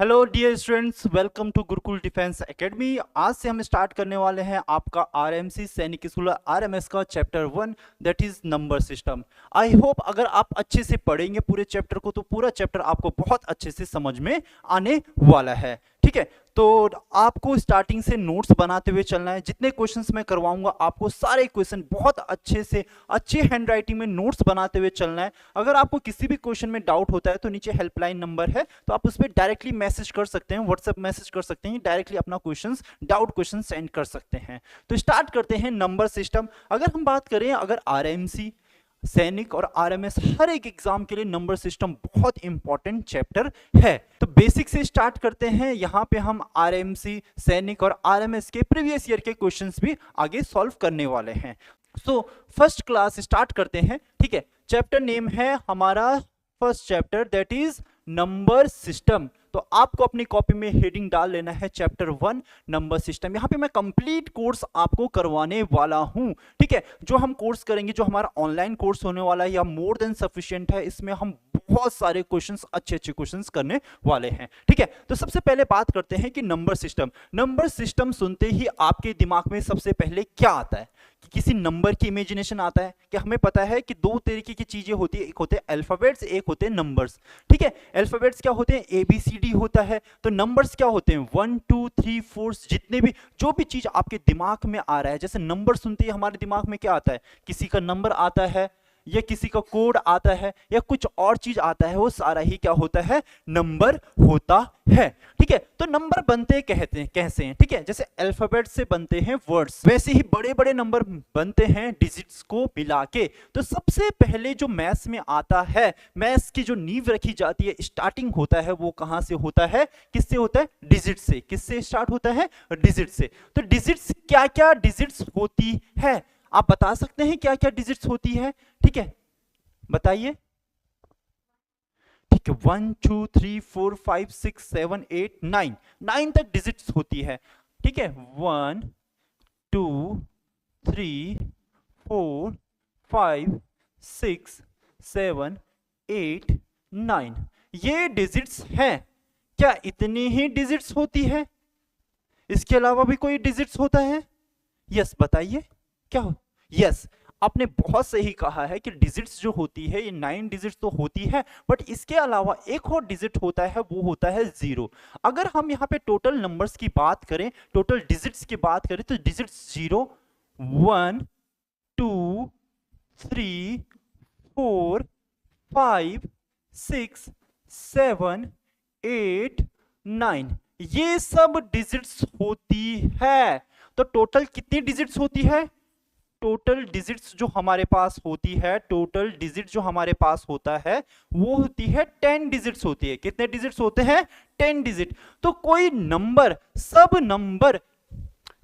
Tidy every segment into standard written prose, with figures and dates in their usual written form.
Hello dear students, welcome to Gurukul defence academy. आज से हम स्टार्ट करने वाले हैं आपका आरएमसी सैनिक स्कूल आरएमएस का chapter 1 that is number system. I hope अगर आप अच्छे से पढ़ेंगे पूरे चैप्टर को तो पूरा चैप्टर आपको बहुत अच्छे से समझ में आने वाला है। ठीक है, तो आपको स्टार्टिंग से नोट्स बनाते हुए चलना है। जितने क्वेश्चंस मैं करवाऊंगा आपको सारे क्वेश्चन बहुत अच्छे से अच्छी हैंडराइटिंग में नोट्स बनाते हुए चलना है। अगर आपको किसी भी क्वेश्चन में डाउट होता है तो नीचे हेल्पलाइन नंबर है, तो आप उस पर डायरेक्टली मैसेज कर सकते हैं, व्हाट्सएप मैसेज कर सकते हैं, डायरेक्टली अपना क्वेश्चन डाउट क्वेश्चन सेंड कर सकते हैं। तो स्टार्ट करते हैं नंबर सिस्टम। अगर हम बात करें, अगर आरएमसी सैनिक और आरएमएस हर एक एग्जाम के लिए नंबर सिस्टम बहुत इंपॉर्टेंट चैप्टर है। तो बेसिक से स्टार्ट करते हैं। यहां पे हम आरएमसी सैनिक और आरएमएस के प्रीवियस ईयर के क्वेश्चंस भी आगे सॉल्व करने वाले हैं। सो फर्स्ट क्लास स्टार्ट करते हैं। ठीक है, चैप्टर नेम है हमारा first chapter that is number system. तो आपको अपनी कॉपी में हेडिंग डाल लेना है चैप्टर 1 नंबर सिस्टम। यहाँ पे मैं कंप्लीट कोर्स आपको करवाने वाला हूँ। ठीक है, जो हम कोर्स करेंगे, जो हमारा ऑनलाइन कोर्स होने वाला है या मोर देन सफिशिएंट है, इसमें हम बहुत सारे क्वेश्चंस, अच्छे अच्छे क्वेश्चंस करने वाले हैं। ठीक है, तो सबसे पहले बात करते हैं कि नंबर सिस्टम। नंबर सिस्टम सुनते ही आपके दिमाग में सबसे पहले क्या आता है? कि किसी नंबर की इमेजिनेशन आता है। कि हमें पता है कि दो तरीके की चीजें होती है, एक होते हैं अल्फाबेट्स, एक होते हैं नंबर्स। ठीक है, अल्फाबेट्स क्या होते हैं? ABCD होता है। तो नंबर्स क्या होते हैं? 1 2 3 4, जितने भी जो भी चीज आपके दिमाग में आ रहा है। जैसे नंबर सुनते ही हमारे दिमाग में क्या आता है? किसी का नंबर आता है या किसी का कोड आता है या कुछ और चीज आता है, वो सारा ही क्या होता है? नंबर होता है। ठीक है, तो नंबर बनते कहते हैं कैसे हैं? ठीक है, जैसे अल्फाबेट से बनते हैं वर्ड्स, वैसे ही बड़े बड़े नंबर बनते हैं डिजिट्स को मिला के। तो सबसे पहले जो मैथ्स में आता है, मैथ्स की जो नींव रखी जाती है, स्टार्टिंग होता है, वो कहां से होता है? किससे होता है? डिजिट से। किससे स्टार्ट होता है? डिजिट से। तो डिजिट्स क्या क्या डिजिट्स होती है? आप बता सकते हैं क्या क्या डिजिट्स होती है? ठीक है, बताइए। ठीक है, 1 2 3 4 5 6 7 8 9, 9 तक डिजिट्स होती है। ठीक है, 1 2 3 4 5 6 7 8 9, ये डिजिट्स हैं। क्या इतनी ही डिजिट्स होती है? इसके अलावा भी कोई डिजिट्स होता है? यस, बताइए क्या हो? यस, आपने बहुत सही कहा है कि डिजिट्स जो होती है ये 9 डिजिट्स तो होती है, बट इसके अलावा एक और डिजिट होता है, वो होता है 0। अगर हम यहाँ पे टोटल नंबर्स की बात करें, टोटल डिजिट्स की बात करें, तो डिजिट्स 0 1 2 3 4 5 6 7 8 9, ये सब डिजिट्स होती है। तो टोटल कितनी डिजिट्स होती है? टोटल डिजिट्स जो हमारे पास होती है, टोटल डिजिट जो हमारे पास होता है, वो होती है 10 डिजिट्स होती है। कितने डिजिट्स होते हैं? 10 डिजिट। तो कोई नंबर, सब नंबर,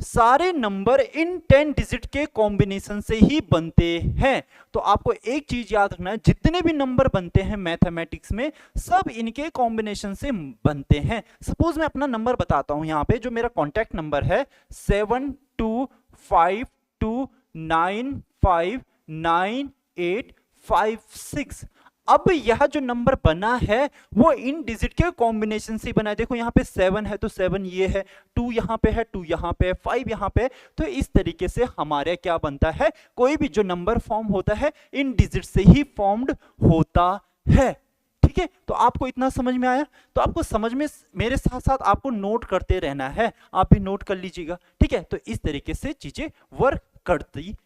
सारे नंबर इन 10 डिजिट के कॉम्बिनेशन से ही बनते हैं। तो आपको एक चीज याद रखना है, जितने भी नंबर बनते हैं मैथमेटिक्स में, सब इनके कॉम्बिनेशन से बनते हैं। सपोज मैं अपना नंबर बताता हूं, यहां पे जो मेरा कॉन्टैक्ट नंबर है 7252959856। अब यह जो नंबर बना है वो इन डिजिट के कॉम्बिनेशन से बना है। देखो यहाँ पे 7 है तो 7 ये है, 2 यहाँ पे है, 2 यहाँ पे है, 5 यहाँ पे है। तो इस तरीके से हमारे क्या बनता है? कोई भी जो नंबर फॉर्म होता है इन डिजिट से ही फॉर्म्ड होता है। ठीक है, तो आपको इतना समझ में आया? तो आपको समझ में, मेरे साथ साथ आपको नोट करते रहना है, आप भी नोट कर लीजिएगा। ठीक है, तो इस तरीके से चीजें वर्क करती।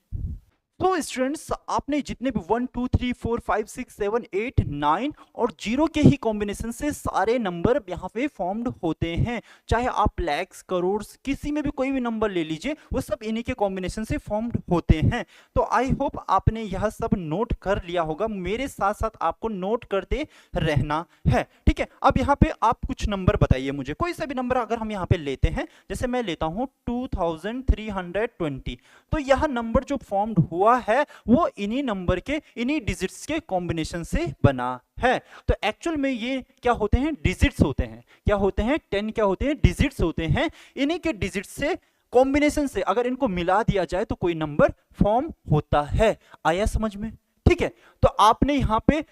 तो स्टूडेंट्स, आपने जितने भी 1 2 3 4 5 6 7 8 9 और 0 के ही कॉम्बिनेशन से सारे नंबर यहाँ पे फॉर्म्ड होते हैं। चाहे आप लैक्स, करोड़, किसी में भी कोई भी नंबर ले लीजिए, वो सब इन्हीं के कॉम्बिनेशन से फॉर्म्ड होते हैं। तो आई होप आपने यह सब नोट कर लिया होगा। मेरे साथ साथ आपको नोट करते रहना है। ठीक है, अब यहाँ पे आप कुछ नंबर बताइए मुझे, कोई सा भी नंबर अगर हम यहाँ पे लेते हैं, जैसे मैं लेता हूँ 2320, तो यह नंबर जो फॉर्म्ड हुआ है वो इन्हीं नंबर के, इन्हीं डिजिट्स के कॉम्बिनेशन से बना है। तो एक्चुअल में ये क्या होते हैं? डिजिट्स होते हैं। क्या होते हैं? 10 क्या होते हैं? डिजिट्स होते हैं। इन्हीं के डिजिट्स से, कॉम्बिनेशन से अगर इनको मिला दिया जाए तो कोई नंबर फॉर्म होता है। आया समझ में? ठीक है, तो आपने यहां पे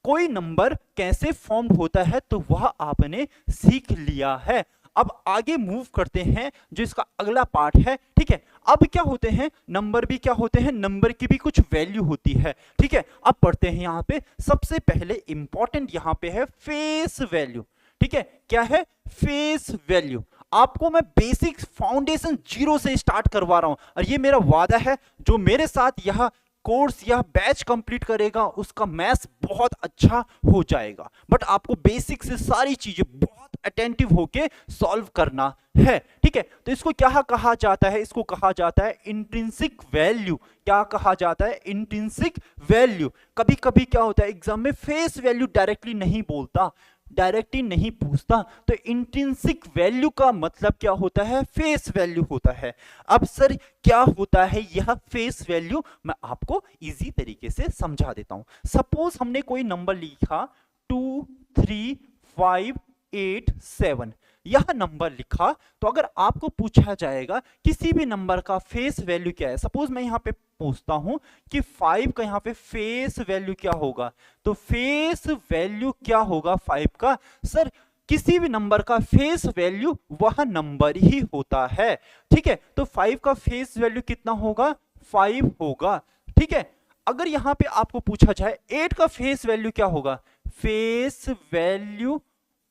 कोई नंबर कैसे फॉर्म होता है तो वह आपने सीख लिया है। अब आगे मूव करते हैं जो इसका अगला पार्ट है, ठीक है। अब क्या होते हैं, नंबर भी क्या होते हैं, नंबर की भी कुछ वैल्यू होती है, ठीक है। अब पढ़ते हैं यहाँ पे, सबसे पहले इंपॉर्टेंट यहाँ पे है फेस वैल्यू, ठीक है। क्या है, फेस वैल्यू। आपको मैं बेसिक फाउंडेशन जीरो से स्टार्ट करवा रहा हूं, और ये मेरा वादा है जो मेरे साथ यह कोर्स या बैच कंप्लीट करेगा उसका मैथ्स बहुत अच्छा हो जाएगा। बट आपको बेसिक से सारी चीजें बहुत अटेंटिव होके सॉल्व करना है, ठीक है। तो इसको क्या कहा जाता है, इसको कहा जाता है इंट्रिंसिक वैल्यू। क्या कहा जाता है, इंट्रिंसिक वैल्यू। कभी कभी क्या होता है एग्जाम में फेस वैल्यू डायरेक्टली नहीं बोलता, डायरेक्टली नहीं पूछता, तो इंट्रिंसिक वैल्यू का मतलब क्या होता है, फेस वैल्यू होता है। अब सर क्या होता है यह फेस वैल्यू, मैं आपको इजी तरीके से समझा देता हूं। सपोज हमने कोई नंबर लिखा 2 3 5 8 7, यह नंबर लिखा, तो अगर आपको पूछा जाएगा किसी भी नंबर का फेस वैल्यू क्या है, सपोज मैं यहां पे पूछता हूं कि 5 का यहां पे फेस वैल्यू क्या होगा, तो फेस वैल्यू क्या होगा 5 का, सर किसी भी नंबर का फेस वैल्यू वह नंबर ही होता है, ठीक है। तो 5 का फेस वैल्यू कितना होगा, 5 होगा, ठीक है। अगर यहां पे आपको पूछा जाए 8 का फेस वैल्यू क्या होगा, फेस वैल्यू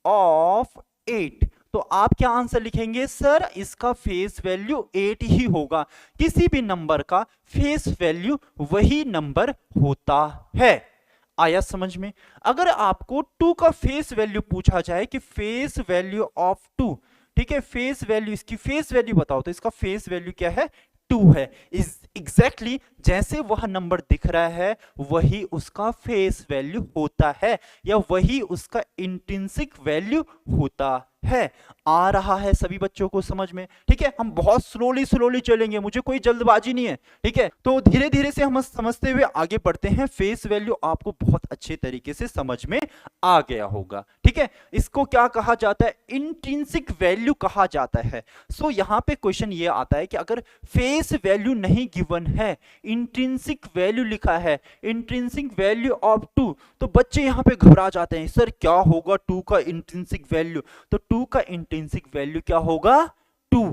ऑफ 8, तो आप क्या आंसर लिखेंगे, सर इसका फेस वैल्यू 8 ही होगा। किसी भी नंबर का फेस वैल्यू वही नंबर होता है। आया समझ में। अगर आपको 2 का फेस वैल्यू पूछा जाए कि फेस वैल्यू ऑफ 2, ठीक है, फेस वैल्यू, इसकी फेस वैल्यू बताओ, तो इसका फेस वैल्यू क्या है, 2 है। इस एग्जैक्टली जैसे वह नंबर दिख रहा है वही उसका फेस वैल्यू होता है, या वही उसका इंट्रिंसिक वैल्यू होता है। आ रहा है सभी बच्चों को समझ में, ठीक है। हम बहुत स्लोली चलेंगे, मुझे कोई जल्दबाजी नहीं है, ठीक है। तो धीरे धीरे से हम समझते हुए आगे बढ़ते हैं। फेस वैल्यू आपको बहुत अच्छे तरीके से समझ में आ गया होगा, ठीक है। इसको क्या कहा जाता है, इंट्रिंसिक वैल्यू कहा जाता है। सो यहां पे क्वेश्चन ये आता है कि अगर फेस वैल्यू नहीं गिवन है, इंट्रिंसिक वैल्यू लिखा है, इंट्रिंसिक वैल्यू ऑफ 2, तो बच्चे यहां पे घबरा जाते हैं, सर क्या होगा 2 का इंट्रिंसिक वैल्यू, तो 2 का इंट्रिंसिक वैल्यू क्या होगा, 2,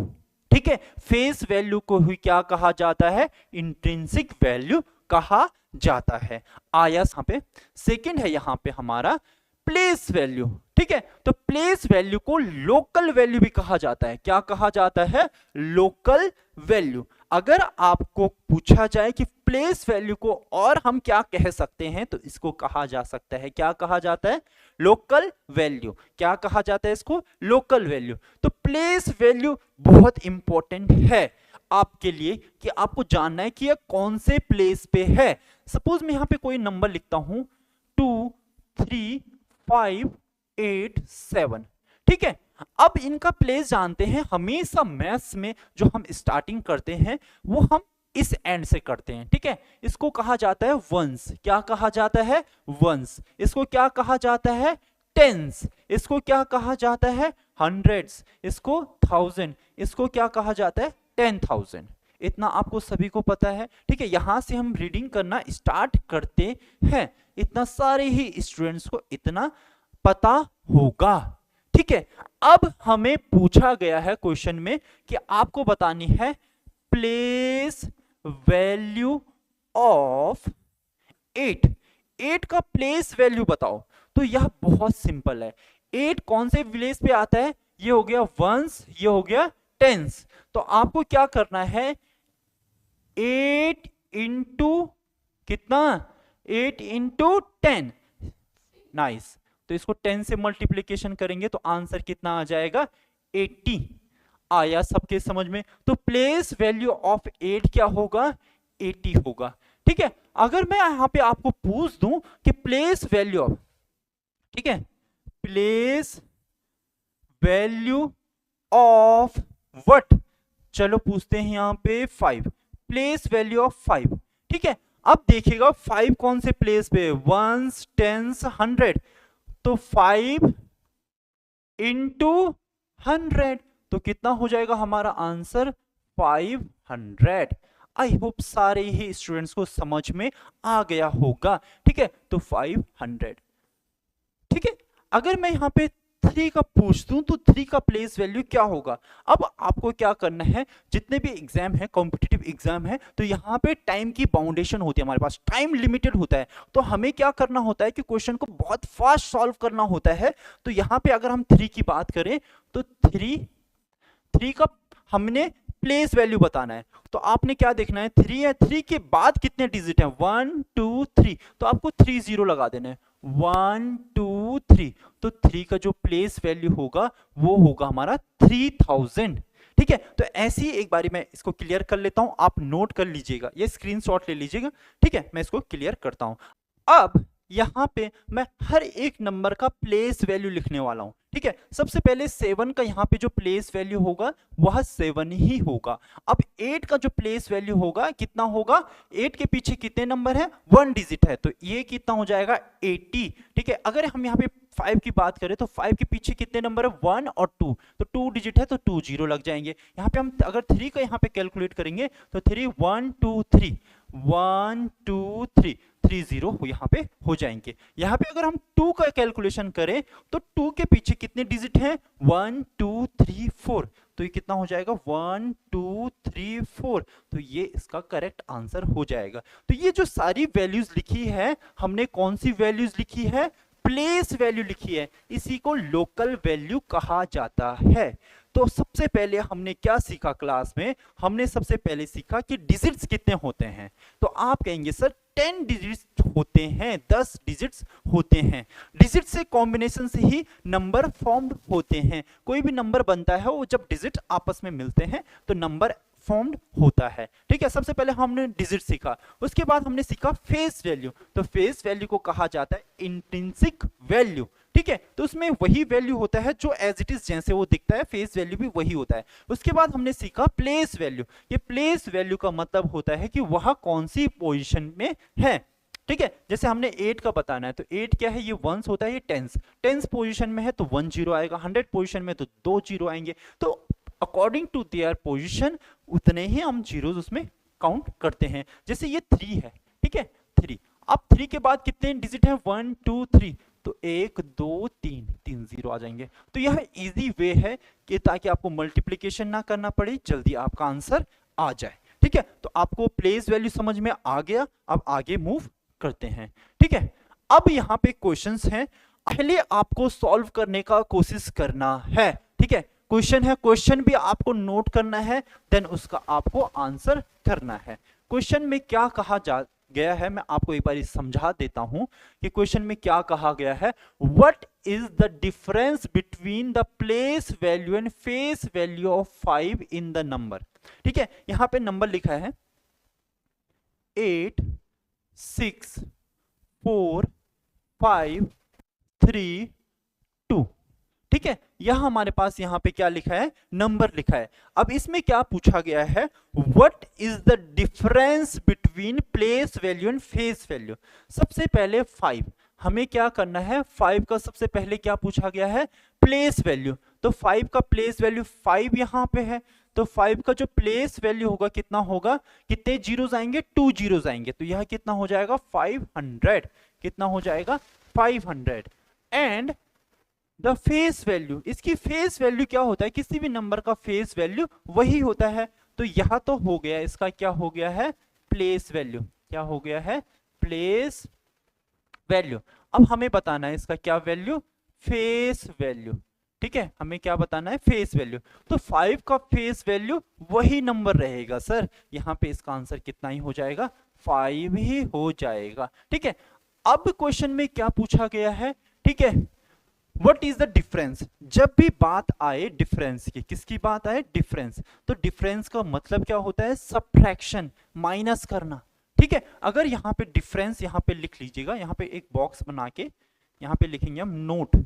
ठीक है। फेस वैल्यू को ही क्या कहा जाता है, इंट्रिंसिक वैल्यू कहा जाता है। आया यहां पे। सेकंड है यहां पे हमारा प्लेस वैल्यू, ठीक है। तो प्लेस वैल्यू को लोकल वैल्यू भी कहा जाता है। क्या कहा जाता है, लोकल वैल्यू। अगर आपको पूछा जाए कि प्लेस वैल्यू को और हम क्या कह सकते हैं, तो इसको कहा जा सकता है, क्या कहा जाता है, लोकल वैल्यू। क्या कहा जाता है इसको, लोकल वैल्यू। तो प्लेस वैल्यू बहुत इंपॉर्टेंट है आपके लिए कि आपको जानना है कि यह कौन से प्लेस पे है। सपोज मैं यहां पे कोई नंबर लिखता हूं 2 3 5 8 7, ठीक है। अब इनका प्लेस जानते हैं, हमेशा मैथ्स में जो हम स्टार्टिंग करते हैं वो हम इस एंड से करते हैं, ठीक है। इसको कहा जाता है वंस। क्या कहा जाता है, वंस। इसको क्या कहा जाता है, टेंस। इसको क्या कहा जाता है, हंड्रेड्स। इसको थाउजेंड। इसको क्या कहा जाता है, 10,000। इतना आपको सभी को पता है, ठीक है। यहां से हम रीडिंग करना स्टार्ट करते हैं, इतना सारे ही स्टूडेंट्स को इतना पता होगा, ठीक है। अब हमें पूछा गया है क्वेश्चन में कि आपको बतानी है प्लेस वैल्यू ऑफ 8। 8 का प्लेस वैल्यू बताओ, तो यह बहुत सिंपल है। 8 कौन से प्लेस पे आता है, ये हो गया वंस, ये हो गया टेंस। तो आपको क्या करना है, 8 इंटू कितना, 8 इंटू 10, नाइस। तो इसको 10 से मल्टीप्लीकेशन करेंगे तो आंसर कितना आ जाएगा, 80। आया सबके समझ में। तो प्लेस वैल्यू ऑफ 8 क्या होगा, 80 होगा, ठीक है। अगर मैं यहां पे आपको पूछ दूं कि प्लेस वैल्यू ऑफ, ठीक है, प्लेस वैल्यू ऑफ व्हाट, चलो पूछते हैं यहां पे 5, प्लेस वैल्यू ऑफ 5, ठीक है। अब देखिएगा 5 कौन से प्लेस पे, वंस, टेंस, 100, तो 5 इंटू 100, तो कितना हो जाएगा हमारा आंसर, 500। आई होप सारे ही स्टूडेंट्स को समझ में आ गया होगा, ठीक है। तो 500, ठीक है। अगर मैं यहाँ पे 3 का पूछ दूं तो 3 का प्लेस वैल्यू क्या होगा। अब आपको क्या करना है, जितने भी एग्जाम है, कॉम्पिटिटिव एग्जाम है, तो यहाँ पे टाइम की बाउंडेशन होती है, हमारे पास टाइम लिमिटेड होता है। तो हमें क्या करना होता है कि क्वेश्चन को बहुत फास्ट सॉल्व करना होता है। तो यहाँ पे अगर हम 3 की बात करें तो 3 का हमने प्लेस वैल्यू बताना है। तो आपने क्या देखना है, 3 है, 3 के बाद कितने डिजिट हैं, 1 2 3, तो आपको 3 0 लगा देना है, 1 2 3। तो 3 का जो प्लेस वैल्यू होगा वो होगा हमारा 3000। ठीक है, तो ऐसे ही एक बारी मैं इसको क्लियर कर लेता हूं, आप नोट कर लीजिएगा, ये स्क्रीनशॉट ले लीजिएगा। ठीक है, मैं इसको क्लियर करता हूं। अब यहां पे मैं हर एक नंबर का प्लेस वैल्यू लिखने वाला हूं। ठीक है, सबसे पहले 7 का यहाँ पे जो प्लेस वैल्यू होगा वह 7 ही होगा। अब 8 का जो प्लेस वैल्यू होगा कितना होगा, 8 के पीछे कितने नंबर है, 1 डिजिट है, तो ये कितना हो जाएगा 80। ठीक है, अगर हम यहाँ पे 5 की बात करें तो 5 के पीछे कितने नंबर है, 1 और 2, तो 2 डिजिट है तो 2 0 लग जाएंगे। यहाँ पे हम अगर 3 का यहाँ पे कैलकुलेट करेंगे तो 3 1 2 3 1 2 3 3 0 यहाँ पे हो जाएंगे। यहाँ पे अगर हम 2 का कैलकुलेशन करें तो 2 के पीछे कितने डिजिट हैं, 1 2 3 4, तो ये कितना हो जाएगा 1 2 3 4, तो ये इसका करेक्ट आंसर हो जाएगा। तो ये जो सारी वैल्यूज लिखी है हमने, कौन सी वैल्यूज लिखी है, प्लेस वैल्यू लिखी है, इसी को लोकल वैल्यू कहा जाता है। तो सबसे पहले हमने क्या सीखा क्लास में, हमने सबसे पहले सीखा कि डिजिट्स कितने होते हैं। तो आप कहेंगे सर 10 डिजिट्स होते हैं, 10 डिजिट्स होते हैं। डिजिट से कॉम्बिनेशन से ही नंबर फॉर्म्ड होते हैं, कोई भी नंबर बनता है वो जब डिजिट आपस में मिलते हैं तो नंबर फॉर्म्ड होता है। ठीक है, सबसे पहले हमने डिजिट सीखा, उसके बाद हमने सीखा फेस वैल्यू। तो फेस वैल्यू को कहा जाता है इंट्रिंसिक वैल्यू। ठीक है, तो उसमें वही वैल्यू होता है जो एज इट इज जैसे वो दिखता है, फेस वैल्यू भी वही होता है। उसके बाद हमने सीखा प्लेस वैल्यू। ये प्लेस वैल्यू का मतलब होता है कि वह कौन सी पोजीशन में है। ठीक है, जैसे हमने 8 का बताना है तो 8 क्या है, ये वंस होता है, ये टेंस पोजीशन में है तो 1 0 आएगा, 100 पोजीशन में तो 2 0 आएंगे। तो अकॉर्डिंग टू देयर पोजीशन उतने ही हम जीरोस उसमें काउंट करते हैं। जैसे ये 3 है, ठीक है 3, अब 3 के बाद कितने डिजिट हैं, 1 2 3, तो 1 2 3 3 0 आ जाएंगे। तो यह इजी वे है कि ताकि आपको मल्टीप्लिकेशन ना करना पड़े, जल्दी आपका आंसर आ जाए। ठीक है, तो आपको प्लेस वैल्यू समझ में आ गया, अब आगे मूव करते हैं। ठीक है, अब यहाँ पे क्वेश्चंस हैं, पहले आपको सॉल्व करने का कोशिश करना है। ठीक है, क्वेश्चन है, क्वेश्चन भी आपको नोट करना है, देन उसका आपको आंसर करना है। क्वेश्चन में क्या कहा जा गया है मैं आपको एक बार समझा देता हूं कि क्वेश्चन में क्या कहा गया है। What is the difference between the place value and face value of 5 in the number. ठीक है, यहां पे नंबर लिखा है 8 6 4 5 3 2। ठीक है, यह हमारे पास यहां पे क्या लिखा है, नंबर लिखा है। अब इसमें क्या पूछा गया है, what is the difference between place value and face value. सबसे पहले 5 हमें क्या करना है, 5 का सबसे पहले क्या पूछा गया है, प्लेस वैल्यू। तो 5 का प्लेस वैल्यू 5 यहां पे है, तो 5 का जो प्लेस वैल्यू होगा कितना होगा, कितने जीरोस आएंगे, 2 जीरोस आएंगे, तो यह कितना हो जाएगा 500, कितना हो जाएगा 500। एंड द फेस वैल्यू, इसकी फेस वैल्यू क्या होता है, किसी भी नंबर का फेस वैल्यू वही होता है। तो यह तो हो गया, इसका क्या हो गया है, प्लेस वैल्यू, क्या हो गया है, प्लेस वैल्यू। अब हमें बताना है इसका क्या वैल्यू, फेस वैल्यू। ठीक है, हमें क्या बताना है, फेस वैल्यू। तो 5 का फेस वैल्यू वही नंबर रहेगा सर, यहाँ पे इसका आंसर कितना ही हो जाएगा, 5 ही हो जाएगा। ठीक है, अब क्वेश्चन में क्या पूछा गया है, ठीक है, व्हाट इज द डिफरेंस। जब भी बात आए डिफरेंस की, किसकी बात आए, डिफरेंस, तो डिफरेंस का मतलब क्या होता है, सब्ट्रैक्शन, माइनस करना। ठीक है, अगर यहाँ पे डिफरेंस यहाँ पे लिख लीजिएगा, यहाँ पे एक बॉक्स बना के यहाँ पे लिखेंगे हम नोट।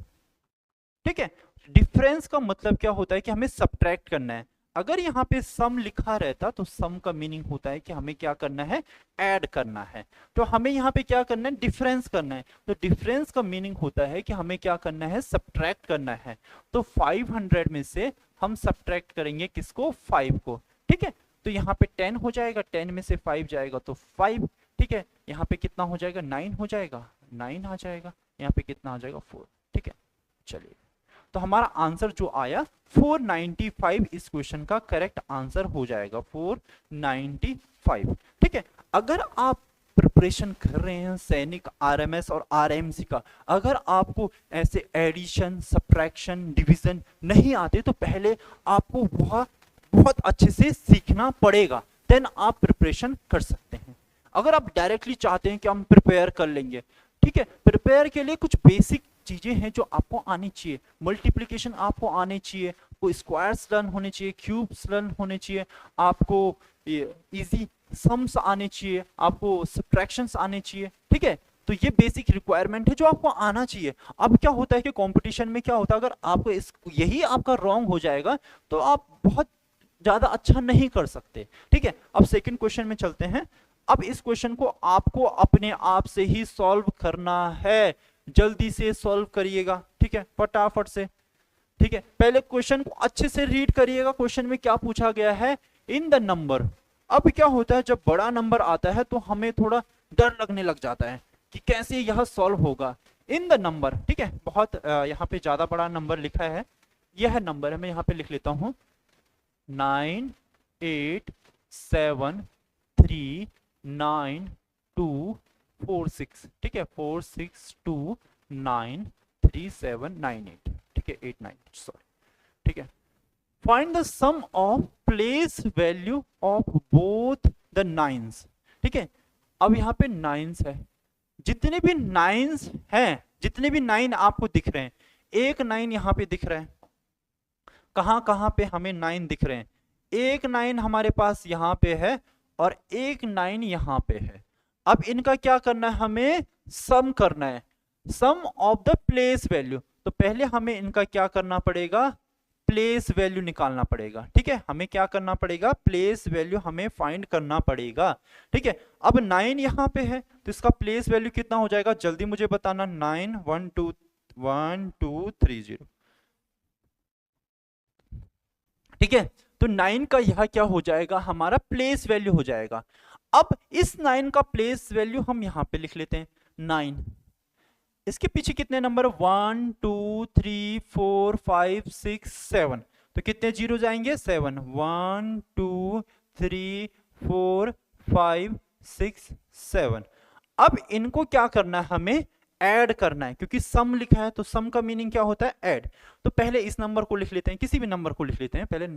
ठीक है, डिफरेंस का मतलब क्या होता है कि हमें सब्ट्रैक्ट करना है। अगर यहाँ पे सम लिखा रहता तो सम का मीनिंग होता है कि हमें क्या करना है, ऐड करना है। तो हमें यहाँ पे क्या करना है, डिफरेंस करना है। तो डिफरेंस का मीनिंग होता है कि हमें क्या करना है, सब्ट्रैक्ट करना है। तो 500 में से हम सब्ट्रैक्ट करेंगे किसको, 5 को। ठीक है, तो यहाँ पे 10 हो जाएगा, 10 में से 5 जाएगा तो 5। ठीक है, यहाँ पे कितना हो जाएगा, 9 हो जाएगा, 9 आ जाएगा। यहाँ पे कितना आ जाएगा 4। ठीक है, चलिए तो हमारा आंसर जो आया 495 इस क्वेश्चन का करेक्ट आंसर हो जाएगा 495। ठीक है, अगर आप प्रिपरेशन कर रहे हैं सैनिक आरएमएस और आरएमसी का, अगर आपको ऐसे एडिशन सब्ट्रैक्शन डिवीजन नहीं आते तो पहले आपको बहुत बहुत अच्छे से सीखना पड़ेगा, देन आप प्रिपरेशन कर सकते हैं। अगर आप डायरेक्टली चाहते हैं कि हम प्रिपेयर कर लेंगे, ठीक है, प्रिपेयर के लिए कुछ बेसिक चीजें हैं जो आपको आनी चाहिए। मल्टीप्लिकेशन आपको आने चाहिए, आपको स्क्वायर्स लर्न होने चाहिए, क्यूब्स लर्न होने चाहिए, आपको इजी सम्स आने चाहिए, आपको सब्ट्रैक्शंस आने चाहिए। ठीक है, तो ये बेसिक रिक्वायरमेंट है जो आपको आना चाहिए। अब क्या होता है कि कंपटीशन में क्या होता है, अगर आपको यही आपका रॉन्ग हो जाएगा तो आप बहुत ज्यादा अच्छा नहीं कर सकते। ठीक है, अब सेकंड क्वेश्चन में चलते हैं। अब इस क्वेश्चन को आपको अपने आप से ही सॉल्व करना है, जल्दी से सॉल्व करिएगा। ठीक है, फटाफट से। ठीक है, पहले क्वेश्चन को अच्छे से रीड करिएगा। क्वेश्चन में क्या पूछा गया है, इन द नंबर। अब क्या होता है, जब बड़ा नंबर आता है तो हमें थोड़ा डर लगने लग जाता है कि कैसे यह सॉल्व होगा। इन द नंबर, ठीक है, बहुत यहाँ पे ज्यादा बड़ा नंबर लिखा है, यह नंबर है, मैं यहाँ पे लिख लेता हूं 9 8 7 3 9 2 4 6। ठीक है, 4 6 2 9 3 7 9 8। ठीक है, 8 9 सॉरी। ठीक है, find the sum of place value of both the nines. ठीक है, अब यहाँ पे नाइन्स है, जितने भी नाइन्स हैं, जितने भी 9 आपको दिख रहे हैं, एक 9 यहाँ पे दिख रहा है, कहां कहां पे हमें 9 दिख रहे हैं, एक 9 हमारे पास यहाँ पे है और एक 9 यहाँ पे है। अब इनका क्या करना है, हमें सम करना है, सम ऑफ द प्लेस वैल्यू। तो पहले हमें इनका क्या करना पड़ेगा, प्लेस वैल्यू निकालना पड़ेगा। ठीक है, हमें क्या करना पड़ेगा, प्लेस वैल्यू हमें फाइंड करना पड़ेगा। ठीक है, अब 9 यहाँ पे है तो इसका प्लेस वैल्यू कितना हो जाएगा, जल्दी मुझे बताना। 9 1 2 1 2 3 0। ठीक है, तो 9 का यह क्या हो जाएगा, हमारा प्लेस वैल्यू हो जाएगा। अब इस 9 का प्लेस वैल्यू हम यहां पे लिख लेते हैं 9। इसके पीछे कितने नंबर, 1 2 3 4 5 6 7, तो कितने जीरो जाएंगे, 7। 1 2 3 4 5 6 7। अब इनको क्या करना है, हमें ऐड करना है, क्योंकि सम लिखा है तो सम का मीनिंग क्या होता है, ऐड। तो पहले इस नंबर को लिख लेते हैं, किसी भी नंबर को लिख लेते हैं पहले।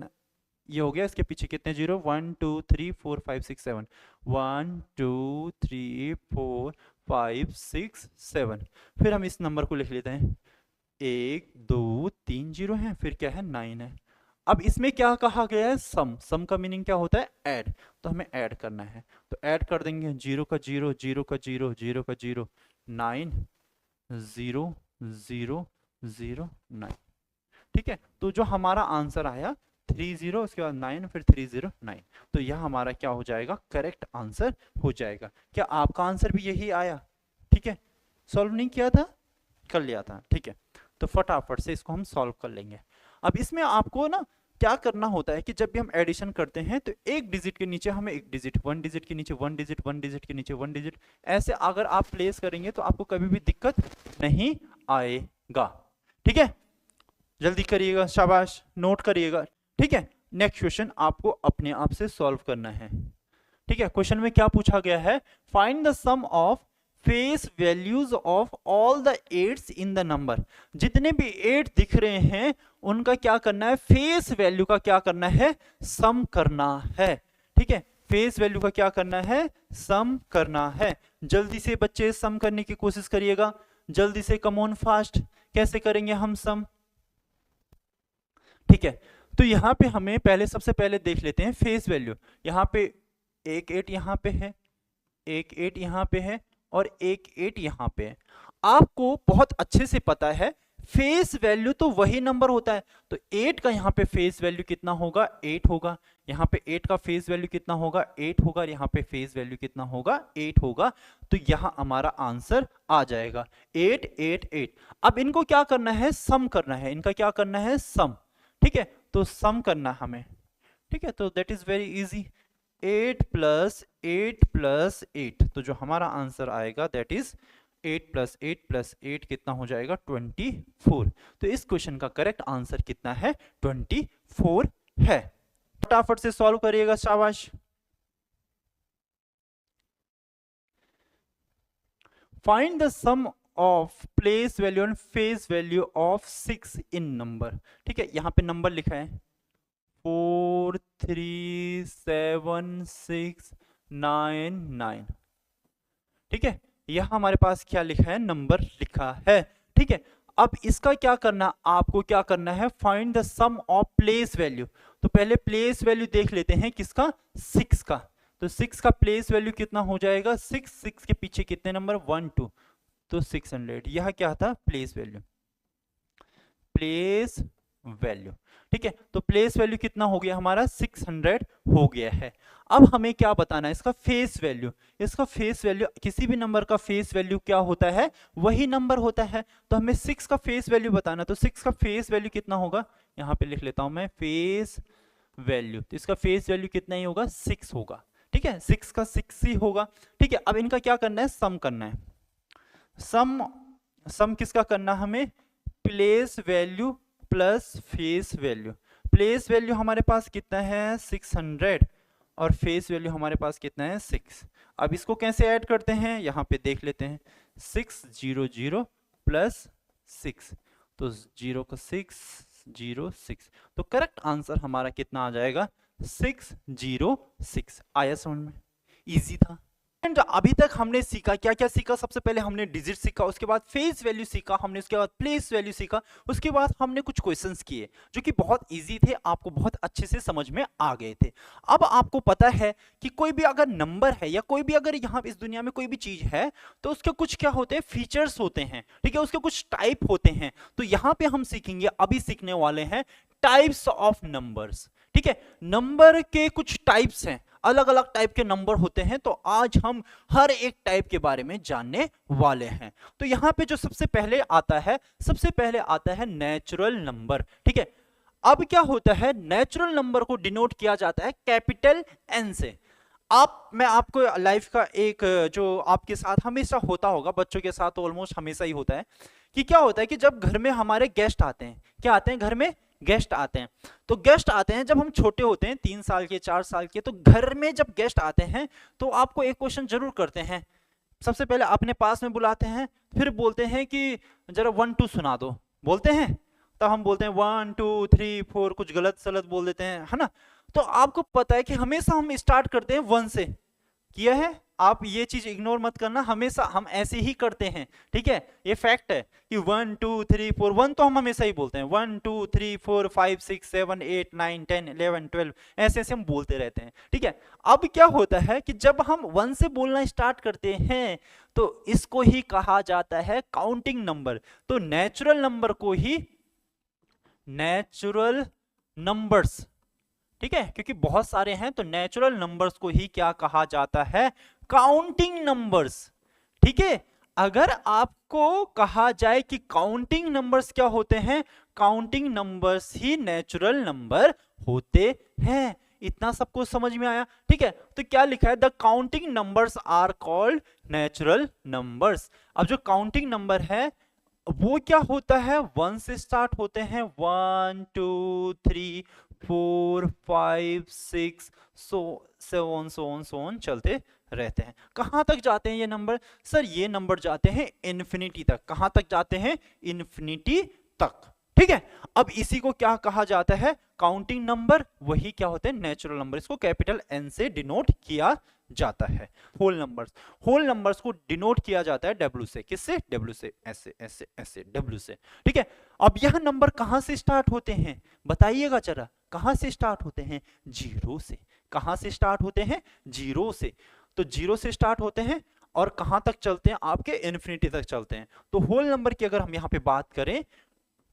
ये हो गया, इसके पीछे कितने जीरो, 1 2 3 4 5 6 7। 1 2 3 4 5 6 7। फिर हम इस नंबर को लिख लेते हैं, 1 2 3 जीरो है, फिर क्या है, 9 है। अब इसमें क्या कहा गया है, सम। सम का मीनिंग क्या होता है, ऐड। तो हमें ऐड करना है, तो ऐड कर देंगे, 0 का 0 0 का 0 0 का 0 9 0 0 0 9। ठीक है, तो जो हमारा आंसर आया 30, उसके बाद 9, फिर 309। तो यह हमारा क्या हो जाएगा, करेक्ट आंसर हो जाएगा। क्या आपका आंसर भी यही आया? ठीक है, सॉल्व नहीं किया था, कर लिया था। ठीक है, तो फटाफट से इसको हम सॉल्व कर लेंगे। अब इसमें आपको ना क्या करना होता है कि जब भी हम एडिशन करते हैं तो एक डिजिट के नीचे हमें एक डिजिट, 1 डिजिट के नीचे 1 डिजिट, 1 डिजिट के नीचे 1 डिजिट, ऐसे अगर आप प्लेस करेंगे तो आपको कभी भी दिक्कत नहीं आएगा। ठीक है, जल्दी करिएगा, शाबाश, नोट करिएगा। ठीक है, नेक्स्ट क्वेश्चन आपको अपने आप से सॉल्व करना है। ठीक है, क्वेश्चन में क्या पूछा गया है, find the sum of face values of all the 8s in the number. जितने भी 8 दिख रहे हैं उनका क्या करना है, फेस वैल्यू का क्या करना है, सम करना है। ठीक है, फेस वैल्यू का क्या करना है, सम करना है। जल्दी से बच्चे सम करने की कोशिश करिएगा, जल्दी से, कम ऑन फास्ट। कैसे करेंगे हम सम? ठीक है, तो यहां पे हमें पहले, सबसे पहले देख लेते हैं फेस वैल्यू। यहां पे एक 8 यहां पे है, एक 8 यहां पे है और एक 8 यहां पे है। आपको बहुत अच्छे से पता है फेस वैल्यू तो वही नंबर होता है, तो 8 का यहाँ पे फेस वैल्यू कितना होगा, 8 होगा। यहाँ पे 8 का फेस वैल्यू कितना होगा, 8 होगा। यहाँ पे फेस वैल्यू कितना होगा, 8 होगा। तो यहाँ हमारा आंसर आ जाएगा 8 8 8। अब इनको क्या करना है, सम करना है। इनका क्या करना है, सम। ठीक है, तो सम करना हमें। ठीक है, तो दैट इज वेरी इजी, 8 + 8 + 8। तो जो हमारा आंसर आएगा दैट इज 8 प्लस 8 प्लस 8 कितना हो जाएगा 24। तो इस क्वेश्चन का करेक्ट आंसर कितना है 24 है। फटाफट से सॉल्व करिएगा, शाबाश। Find the sum of place value and face value of 6 in number. ठीक है, यहां पे नंबर लिखा है 4 3 7 6 9 9। ठीक है, यह हमारे पास क्या लिखा है, नंबर लिखा है। ठीक है, अब इसका क्या करना, आपको क्या करना है, find the sum of place value. तो पहले प्लेस वैल्यू देख लेते हैं, किसका, 6 का। तो 6 का प्लेस वैल्यू कितना हो जाएगा, 6 के पीछे कितने नंबर, 1 2, तो 600। यह क्या था, प्लेस वैल्यू, प्लेस वैल्यू। ठीक है, तो प्लेस वैल्यू कितना हो गया हमारा, 600 हो गया है। अब हमें क्या बताना है, इसका फेस वैल्यू। इसका फेस वैल्यू, किसी भी नंबर का फेस वैल्यू क्या होता है, वही नंबर होता है। तो हमें 6 का फेस वैल्यू बताना, तो 6 का फेस वैल्यू कितना होगा, यहां पे लिख लेता हूं मैं, फेस वैल्यू। तो इसका फेस वैल्यू कितना ही होगा, 6 होगा। ठीक है, 6 का 6 ही होगा। ठीक है, अब इनका क्या करना है, सम करना है। सम किसका करना, हमें place value plus face value. Place value हमारे पास कितना है, 600, और फेस वैल्यू हमारे पास कितना है, 6। अब इसको कैसे ऐड करते हैं, यहां पे देख लेते हैं, 600 प्लस 6, तो 0 का 6 0 6, तो करेक्ट आंसर हमारा कितना आ जाएगा, 606। आया समझ में, इजी था। एंड अभी तक हमने सीखा, क्या क्या सीखा, सबसे पहले हमने डिजिट सीखा, उसके बाद फेस वैल्यू सीखा हमने, उसके बाद प्लेस वैल्यू सीखा, उसके बाद हमने कुछ क्वेश्चंस किए जो कि बहुत इजी थे, आपको बहुत अच्छे से समझ में आ गए थे। अब आपको पता है कि कोई भी अगर नंबर है या कोई भी अगर यहाँ इस दुनिया में कोई भी चीज है, तो उसके कुछ क्या होते हैं, फीचर्स होते हैं। ठीक है, उसके कुछ टाइप होते हैं। तो यहाँ पे हम सीखेंगे, अभी सीखने वाले हैं टाइप्स ऑफ नंबर्स। ठीक है, नंबर के कुछ टाइप्स हैं, अलग अलग टाइप के नंबर होते हैं। तो आज हम हर एक टाइप के बारे में जानने वाले हैं। तो यहां पे जो सबसे पहले आता है, सबसे पहले आता है नेचुरल नंबर। ठीक है, अब क्या होता है, नेचुरल नंबर को डिनोट किया जाता है कैपिटल एन से। मैं आपको लाइफ का एक जो आपके साथ हमेशा होता होगा, बच्चों के साथ ऑलमोस्ट हमेशा ही होता है, कि क्या होता है कि जब घर में हमारे गेस्ट आते हैं, क्या आते हैं, घर में गेस्ट आते हैं। तो गेस्ट आते हैं जब हम छोटे होते हैं, 3 साल के 4 साल के, तो घर में जब गेस्ट आते हैं तो आपको एक क्वेश्चन जरूर करते हैं। सबसे पहले अपने पास में बुलाते हैं, फिर बोलते हैं कि जरा 1 2 सुना दो, बोलते हैं। तब हम बोलते हैं 1 2 3 4, कुछ गलत सलत बोल देते हैं, है ना। तो आपको पता है कि हमेशा हम स्टार्ट करते हैं 1 से, किया है आप, ये चीज इग्नोर मत करना, हमेशा हम ऐसे ही करते हैं। ठीक है, ये फैक्ट है कि 1 2 3 4, 1 तो हम हमेशा ही बोलते हैं, 1 2 3 4 5 6 7 8 9 10 11 12, ऐसे ऐसे हम बोलते रहते हैं। ठीक है, अब क्या होता है कि जब हम 1 से बोलना स्टार्ट करते हैं, तो इसको ही कहा जाता है काउंटिंग नंबर। तो नेचुरल नंबर को ही नेचुरल नंबर्स, ठीक है, क्योंकि बहुत सारे हैं, तो नेचुरल नंबर्स को ही क्या कहा जाता है, काउंटिंग नंबर्स। ठीक है, अगर आपको कहा जाए कि काउंटिंग नंबर्स क्या होते हैं, काउंटिंग नंबर्स ही नेचुरल नंबर होते हैं। इतना सबको समझ में आया। ठीक है, तो क्या लिखा है, the counting numbers are called natural numbers. अब जो काउंटिंग नंबर है वो क्या होता है, 1 से स्टार्ट होते हैं, 1 2 3 4 5 6 so on चलते रहते हैं। कहां तक जाते हैं ये नंबर, सर ये नंबर जाते हैं इन्फिनिटी तक। कहां तक जाते हैं, इन्फिनिटी तक। ठीक है, अब इसी को क्या कहा जाता है, काउंटिंग नंबर, वही क्या होते हैं, नेचुरल नंबर। इसको कैपिटल एन से डिनोट किया जाता है। होल नंबर्स को डिनोट किया जाता है डब्ल्यू से। किससे, डब्ल्यू से, ऐसे ऐसे ऐसे, डब्ल्यू से। ठीक है, अब यह नंबर कहां से स्टार्ट होते हैं, बताइएगा जरा, कहां से स्टार्ट होते हैं, 0 से। कहां से स्टार्ट होते हैं, 0 से। तो 0 से स्टार्ट होते हैं और कहां तक चलते हैं, आपके इन्फिनिटी तक चलते हैं। तो होल नंबर की अगर हम यहां पे बात करें,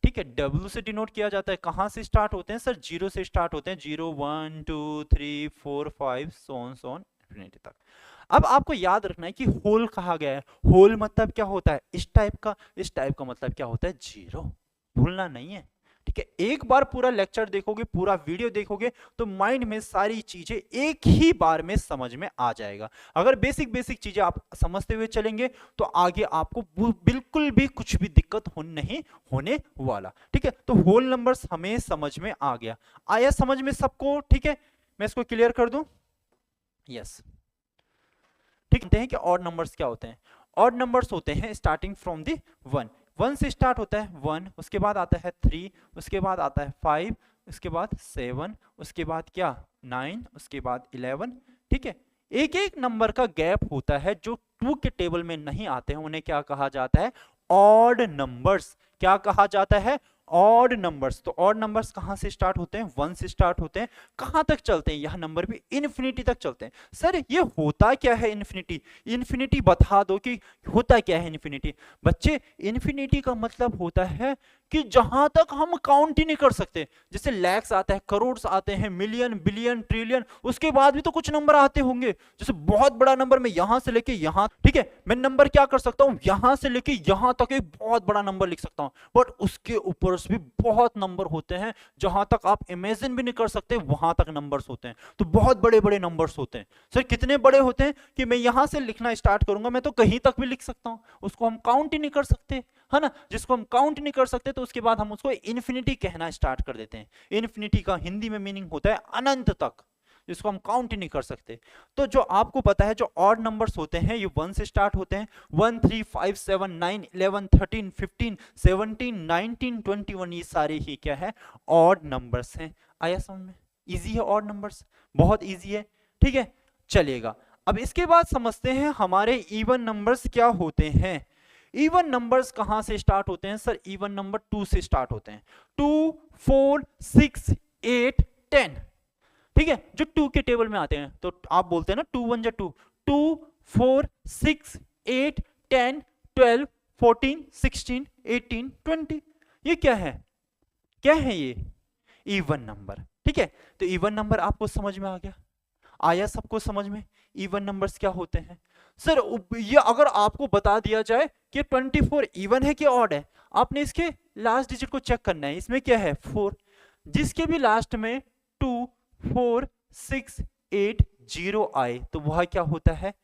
ठीक है, डब्ल्यू से डिनोट किया जाता है। कहां से स्टार्ट होते हैं, सर 0 से स्टार्ट होते हैं, 0 1 2 3 4 5 so on इन्फिनिटी तक। अब आपको याद रखना है कि होल कहा गया है। होल मतलब क्या होता है, इस टाइप का मतलब क्या होता है, 0, भूलना नहीं है। ठीक ठीक है, एक बार पूरा लेक्चर देखोगे, पूरा वीडियो देखोगे तो माइंड में सारी चीजें एक ही बार में समझ में आ जाएगा। अगर बेसिक बेसिक चीजें आप समझते हुए चलेंगे तो आगे आपको बिल्कुल भी कुछ भी दिक्कत नहीं होने वाला। ठीक है, तो होल नंबर्स हमें समझ में आ गया, आया समझ में सबको? ठीक है, मैं इसको क्लियर कर दूं। यस, ठीक है कि ऑड नंबर्स क्या होते हैं? ऑड नंबर्स होते हैं स्टार्टिंग फ्रॉम दी 1, 1 से स्टार्ट होता है 1, उसके बाद आता है 3, उसके बाद आता है 5, उसके बाद 7, उसके बाद क्या 9, उसके बाद 11। ठीक है, एक एक नंबर का गैप होता है जो 2 के टेबल में नहीं आते हैं, उन्हें क्या कहा जाता है? Odd numbers. क्या कहा जाता है? Odd numbers. तो ऑड नंबर्स कहां से स्टार्ट होते हैं? 1 से स्टार्ट होते हैं। कहां तक चलते हैं? यह नंबर भी इन्फिनिटी तक चलते हैं। सर ये होता क्या है इन्फिनिटी? इन्फिनिटी बता दो कि होता क्या है इन्फिनिटी। बच्चे इन्फिनिटी का मतलब होता है कि जहां तक हम काउंट ही नहीं कर सकते, जैसे लैक्स आता है, करोड़ आते हैं, मिलियन, बिलियन, ट्रिलियन, उसके बाद भी तो कुछ नंबर आते होंगे। जैसे बहुत बड़ा नंबर मैं यहां से लेके यहां, ठीक है, मैं नंबर क्या कर सकता हूं, यहां से लेके यहां तक एक बहुत बड़ा नंबर लिख सकता हूं, बट उसके ऊपर भी बहुत नंबर होते हैं, जहां तक आप इमेजिन भी नहीं कर सकते वहां तक नंबर्स होते हैं। तो बहुत बड़े बड़े नंबर्स होते हैं। सर कितने बड़े होते हैं कि मैं यहां से लिखना स्टार्ट करूंगा, मैं तो कहीं तक भी लिख सकता हूं, उसको हम काउंट ही नहीं कर सकते, है ना। जिसको हम काउंट नहीं कर सकते तो उसके बाद हम उसको इन्फिनिटी कहना स्टार्ट कर देते हैं। इन्फिनिटी का हिंदी में मीनिंग होता है अनंत तक, जिसको हम काउंट ही नहीं कर सकते। तो जो आपको पता है जो ऑड नंबर्स होते हैं ये 1 से स्टार्ट होते हैं, 1 3 5 7 9 11 13 15 17 19 21, ये सारे ही क्या है? ऑड नंबर्स हैं। आया समझ में? इजी है ऑड नंबर्स, बहुत इजी है। ठीक है, चलिएगा अब इसके बाद समझते हैं हमारे इवन नंबर्स क्या होते हैं। इवन नंबर्स कहां से स्टार्ट होते हैं? सर इवन नंबर 2 से स्टार्ट होते हैं, 2 4 6 8 10। ठीक है, जो 2 के टेबल में आते हैं तो आप बोलते हैं ना 2 1 2, 2 4 6 8 10 12 14 16 18 20, ये क्या है? क्या है ये? Even number. ठीक है, तो इवन नंबर आपको समझ में आ गया? आया सबको समझ में इवन नंबर्स क्या होते हैं? सर ये अगर आपको बता दिया जाए कि 24 इवन है कि ऑड है, आपने इसके लास्ट डिजिट को चेक करना है, इसमें क्या है? 4, जिसके भी लास्ट में 2 4 6 8 0 आए तो वह क्या होता है?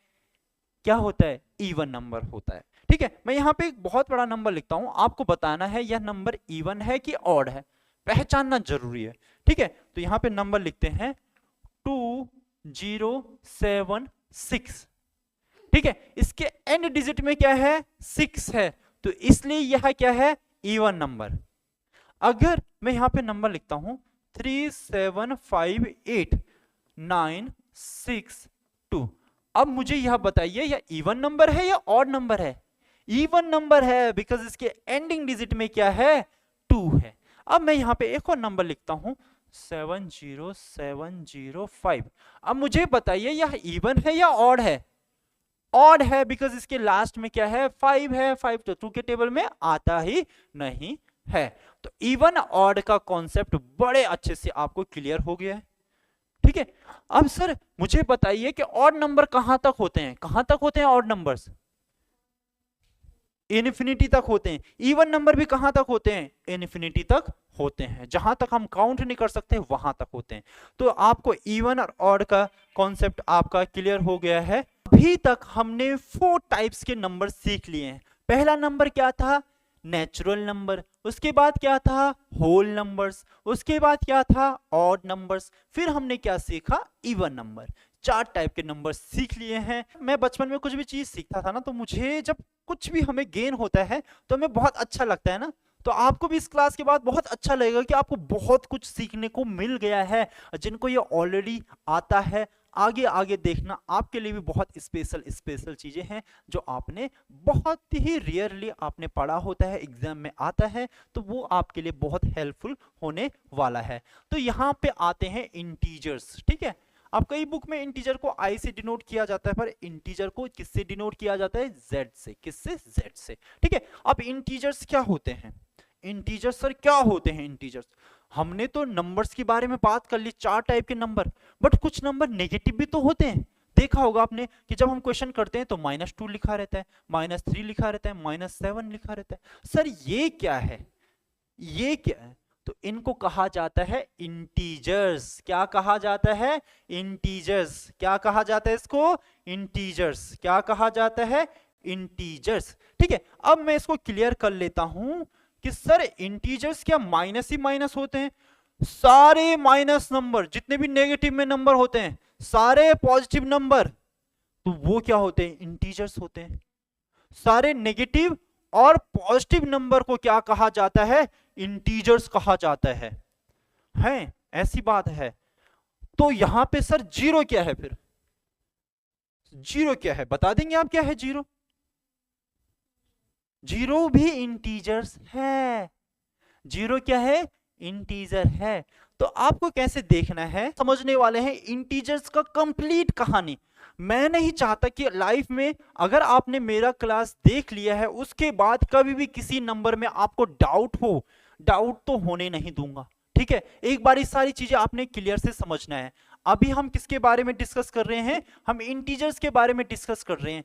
क्या होता है? इवन नंबर होता है। ठीक है, मैं यहां पे एक बहुत बड़ा नंबर लिखता हूं, आपको बताना है यह नंबर इवन है कि ऑड है, पहचानना जरूरी है। ठीक है, तो यहां पे नंबर लिखते हैं 2 0 7 6। ठीक है, इसके एंड डिजिट में क्या है? 6 है, तो इसलिए यह क्या है? Even number. अगर मैं यहां पे नंबर लिखता हूं 3 7 5 8 9 6 2, अब मुझे यह बताइए यह इवन नंबर है या ऑड नंबर है? इवन नंबर है, बिकॉज इसके एंडिंग डिजिट में क्या है? 2 है। अब मैं यहां पे एक और नंबर लिखता हूं 70705। अब मुझे बताइए यह इवन है या ऑड है? ऑड है, बिकॉज इसके लास्ट में क्या है? 5 है, 5 तो 2 के टेबल में आता ही नहीं है। तो इवन ऑड का कॉन्सेप्ट बड़े अच्छे से आपको क्लियर हो गया है। ठीक है, अब सर मुझे बताइए कि ऑड नंबर कहां तक होते हैं? कहां तक होते हैं ऑड नंबर्स? इन्फिनिटी तक होते हैं। इवन नंबर भी कहां तक होते हैं? इन्फिनिटी तक होते हैं, जहां तक हम काउंट नहीं कर सकते वहां तक होते हैं। तो आपको इवन और ऑड का कॉन्सेप्ट आपका क्लियर हो गया है। अभी तक हमने 4 टाइप्स के नंबर सीख लिए हैं। पहला नंबर क्या था? Natural number. उसके बाद क्या था? Whole numbers. उसके बाद क्या था? Odd numbers. फिर हमने क्या सीखा? Even number. 4 टाइप के नंबर सीख लिए हैं। मैं बचपन में कुछ भी चीज सीखता था ना, तो मुझे जब कुछ भी हमें गेन होता है तो हमें बहुत अच्छा लगता है ना। तो आपको भी इस क्लास के बाद बहुत अच्छा लगेगा कि आपको बहुत कुछ सीखने को मिल गया है। जिनको ये ऑलरेडी आता है, आगे आगे देखना आपके लिए भी बहुत स्पेशल चीजें हैं जो आपने बहुत ही रेयरली आपने पढ़ा होता है, एग्जाम में आता है, तो वो आपके लिए बहुत हेल्पफुल होने वाला है। तो यहाँ पे आते हैं इंटीजर्स। ठीक है, अब कई बुक में इंटीजर को आई से डिनोट किया जाता है, पर इंटीजर को किससे डिनोट किया जाता है? जेड से। किससे? जेड से। ठीक है, अब इंटीजर्स क्या होते हैं? इंटीजर्स सर क्या होते हैं? इंटीजर्स हमने तो नंबर्स के बारे में बात कर ली, 4 टाइप के नंबर, बट कुछ नंबर नेगेटिव भी तो होते हैं। देखा होगा आपने कि जब हम क्वेश्चन करते हैं तो -2 लिखा रहता है, -3 लिखा रहता है, -7 लिखा रहता है। सर ये क्या है? ये क्या है? तो इनको कहा जाता है इंटीजर्स। क्या कहा जाता है? इंटीजर्स। क्या कहा जाता है इसको? इंटीजर्स। क्या कहा जाता है? इंटीजर्स। ठीक है, अब मैं इसको क्लियर कर लेता हूं कि सर इंटीजर्स क्या माइनस ही माइनस होते हैं? सारे माइनस नंबर जितने भी नेगेटिव में नंबर होते हैं, सारे पॉजिटिव नंबर, तो वो क्या होते हैं? इंटीजर्स होते हैं। सारे नेगेटिव और पॉजिटिव नंबर को क्या कहा जाता है? इंटीजर्स कहा जाता है। ऐसी बात है। तो यहां पे सर जीरो क्या है? फिर जीरो क्या है बता देंगे आप? क्या है जीरो? जीरो भी इंटीजर्स है। जीरो क्या है? इंटीजर है। तो आपको कैसे देखना है, समझने वाले हैं इंटीजर्स का कंप्लीट कहानी। मैं नहीं चाहता कि लाइफ में अगर आपने मेरा क्लास देख लिया है उसके बाद कभी भी किसी नंबर में आपको डाउट हो, डाउट तो होने नहीं दूंगा। ठीक है, एक बार इस सारी चीजें आपने क्लियर से समझना है। अभी हम किसके बारे में डिस्कस कर रहे हैं? हम इंटीजर्स के बारे में डिस्कस कर रहे हैं।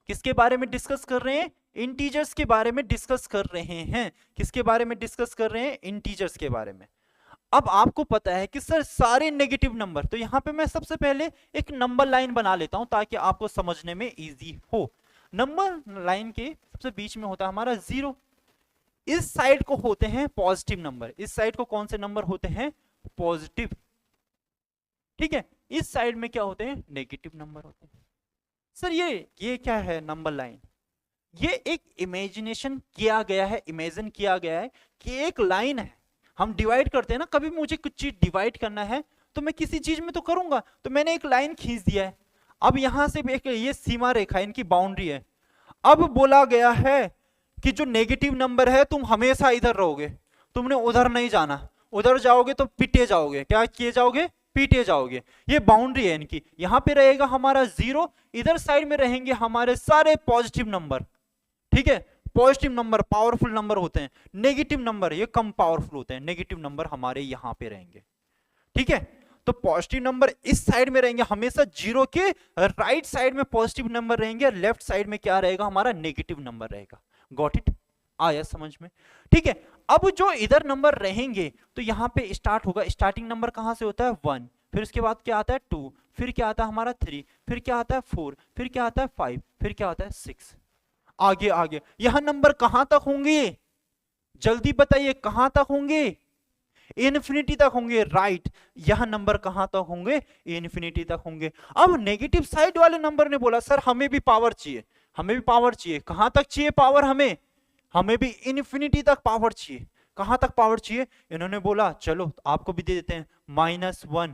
किसके बारे में डिस्कस कर रहे हैं? इंटीजर्स के बारे में डिस्कस कर रहे हैं। किसके बारे में डिस्कस कर रहे हैं? इंटीजर्स के बारे में। अब आपको पता है कि सर सारे नेगेटिव नंबर, तो यहां पे मैं सबसे पहले एक नंबर लाइन बना लेता हूं ताकि आपको समझने में इजी हो। नंबर लाइन के सबसे बीच में होता है हमारा जीरो। इस साइड को होते हैं पॉजिटिव नंबर, इस साइड को कौन से नंबर होते हैं? पॉजिटिव। ठीक है, इस साइड में क्या होते हैं? नेगेटिव नंबर होते हैं। सर ये क्या है? Number line. ये एक इमेजिनेशन किया गया है, इमेजिन किया गया है कि एक लाइन है। हम डिवाइड करते हैं ना, कभी मुझे कुछ चीज डिवाइड करना है तो मैं किसी चीज में तो करूंगा, तो मैंने एक लाइन खींच दिया है। अब यहां से एक ये सीमा रेखा, इनकी बाउंड्री है। अब बोला गया है कि जो नेगेटिव नंबर है तुम हमेशा इधर रहोगे, तुमने उधर नहीं जाना, उधर जाओगे तो पिटे जाओगे। क्या किए जाओगे? पीटे जाओगे। ये बाउंड्री है इनकी। यहां पे रहेगा हमारा जीरो, इधर साइड में रहेंगे हमारे सारे पॉजिटिव नंबर। ठीक है, पॉजिटिव नंबर पावरफुल नंबर होते हैं, नेगेटिव नंबर ये कम पावरफुल होते हैं। नेगेटिव नंबर हमारे यहां पे रहेंगे। ठीक है, तो पॉजिटिव नंबर इस साइड में रहेंगे हमेशा, जीरो के राइट साइड में पॉजिटिव नंबर रहेंगे और लेफ्ट साइड में क्या रहेगा? हमारा नेगेटिव नंबर रहेगा। Got it? आया समझ में? ठीक है, अब जो इधर नंबर रहेंगे तो यहां पे स्टार्ट होगा, स्टार्टिंग नंबर कहां से होता है? 1, फिर उसके बाद क्या आता है? 2, फिर क्या आता है हमारा? 3, फिर क्या आता है? 4, फिर क्या आता है? 5, फिर क्या आता है? 6। आगे आगे यह नंबर कहां तक होंगे? जल्दी बताइए, कहां तक होंगे? इन्फिनिटी तक होंगे। राइट, यह नंबर कहां तक होंगे? इन्फिनिटी तक होंगे। अब नेगेटिव साइड वाले नंबर ने बोला सर हमें भी पावर चाहिए, हमें भी पावर चाहिए। कहां तक चाहिए पावर? हमें भी इन्फिनिटी तक पावर चाहिए। कहां तक पावर चाहिए? इन्होंने बोला चलो आपको भी दे देते हैं, -1,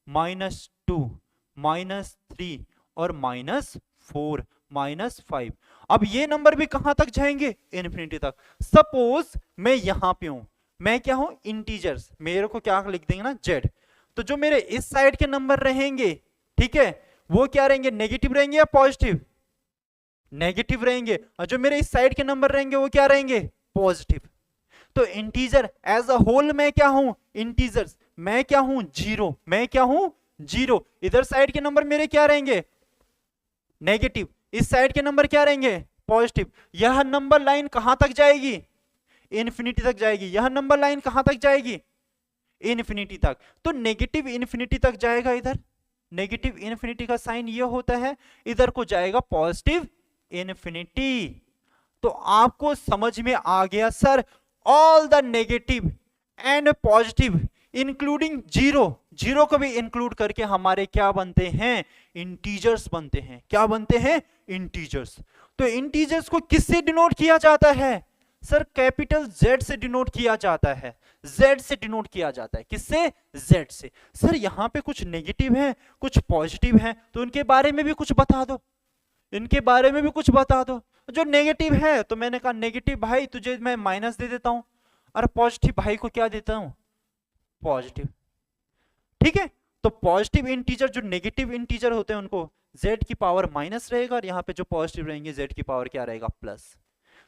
-2, -3 और -4, -5। अब ये नंबर भी कहां तक जाएंगे? इन्फिनिटी तक। सपोज मैं यहां पे हूं, मैं क्या हूं? इंटीजर्स। मेरे को क्या लिख देंगे ना? z। तो जो मेरे इस साइड के नंबर रहेंगे, ठीक है, वो क्या रहेंगे? नेगेटिव रहेंगे या पॉजिटिव? नेगेटिव रहेंगे। और जो मेरे इस साइड के नंबर रहेंगे वो क्या रहेंगे? पॉजिटिव। तो इंटीजर एज अ होल मैं क्या हूं? इंटीजर्स। मैं क्या हूं? जीरो। मैं क्या हूं? जीरो। इधर साइड के नंबर मेरे क्या रहेंगे? नेगेटिव। इस साइड के नंबर क्या रहेंगे? पॉजिटिव। यह नंबर लाइन कहां तक जाएगी? इन्फिनिटी तक जाएगी। यह नंबर लाइन कहां तक जाएगी? इन्फिनिटी तक। तो नेगेटिव इन्फिनिटी तक जाएगा। इधर नेगेटिव इन्फिनिटी का साइन ये होता है, इधर को जाएगा पॉजिटिव इन्फिनिटी। तो आपको समझ में आ गया sir, all the negative and positive including zero, zero को भी इंक्लूड करके हमारे क्या बनते हैं? इंटीजर्स बनते हैं। क्या बनते हैं? इंटीजर्स। तो इंटीजर्स को किससे डिनोट किया जाता है? सर कैपिटल Z से डिनोट किया जाता है। Z से डिनोट किया जाता है। किससे? Z से। सर यहां पे कुछ नेगेटिव है, कुछ पॉजिटिव है, तो इनके बारे में भी कुछ बता दो। इनके बारे में भी कुछ बता दो। जो नेगेटिव है तो मैंने कहा नेगेटिव भाई तुझे मैं माइनस दे देता हूं, और पॉजिटिव भाई को क्या देता हूं? पॉजिटिव। ठीक है, तो पॉजिटिव इंटीजर जो नेगेटिव इंटीजर होते हैं उनको z की पावर माइनस रहेगा, और यहां पे जो पॉजिटिव रहेंगे z की पावर क्या रहेगा? प्लस।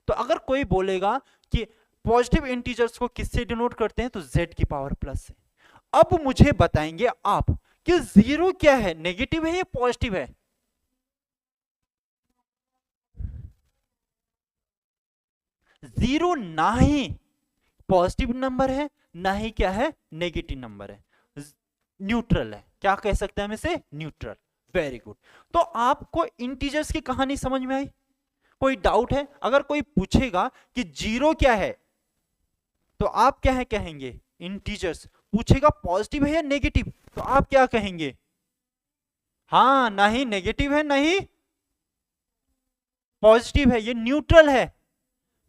तो अगर कोई बोलेगा कि पॉजिटिव इंटीजर्स को किससे डिनोट करते हैं, तो z की पावर प्लस से। अब मुझे बताएंगे आप कि जीरो क्या है? नेगेटिव है या पॉजिटिव है? जीरो नहीं, पॉजिटिव नंबर है ना ही क्या है नेगेटिव नंबर है, न्यूट्रल है। क्या कह सकते हैं हम इसे? न्यूट्रल। Very good. तो आपको इंटीजर्स की कहानी समझ में आई? कोई डाउट है? अगर कोई पूछेगा कि जीरो क्या है तो आप क्या है कहेंगे? इंटीजर्स। पूछेगा पॉजिटिव है या नेगेटिव तो आप क्या कहेंगे? हाँ, ना ही नेगेटिव है ना ही पॉजिटिव है, ये न्यूट्रल है,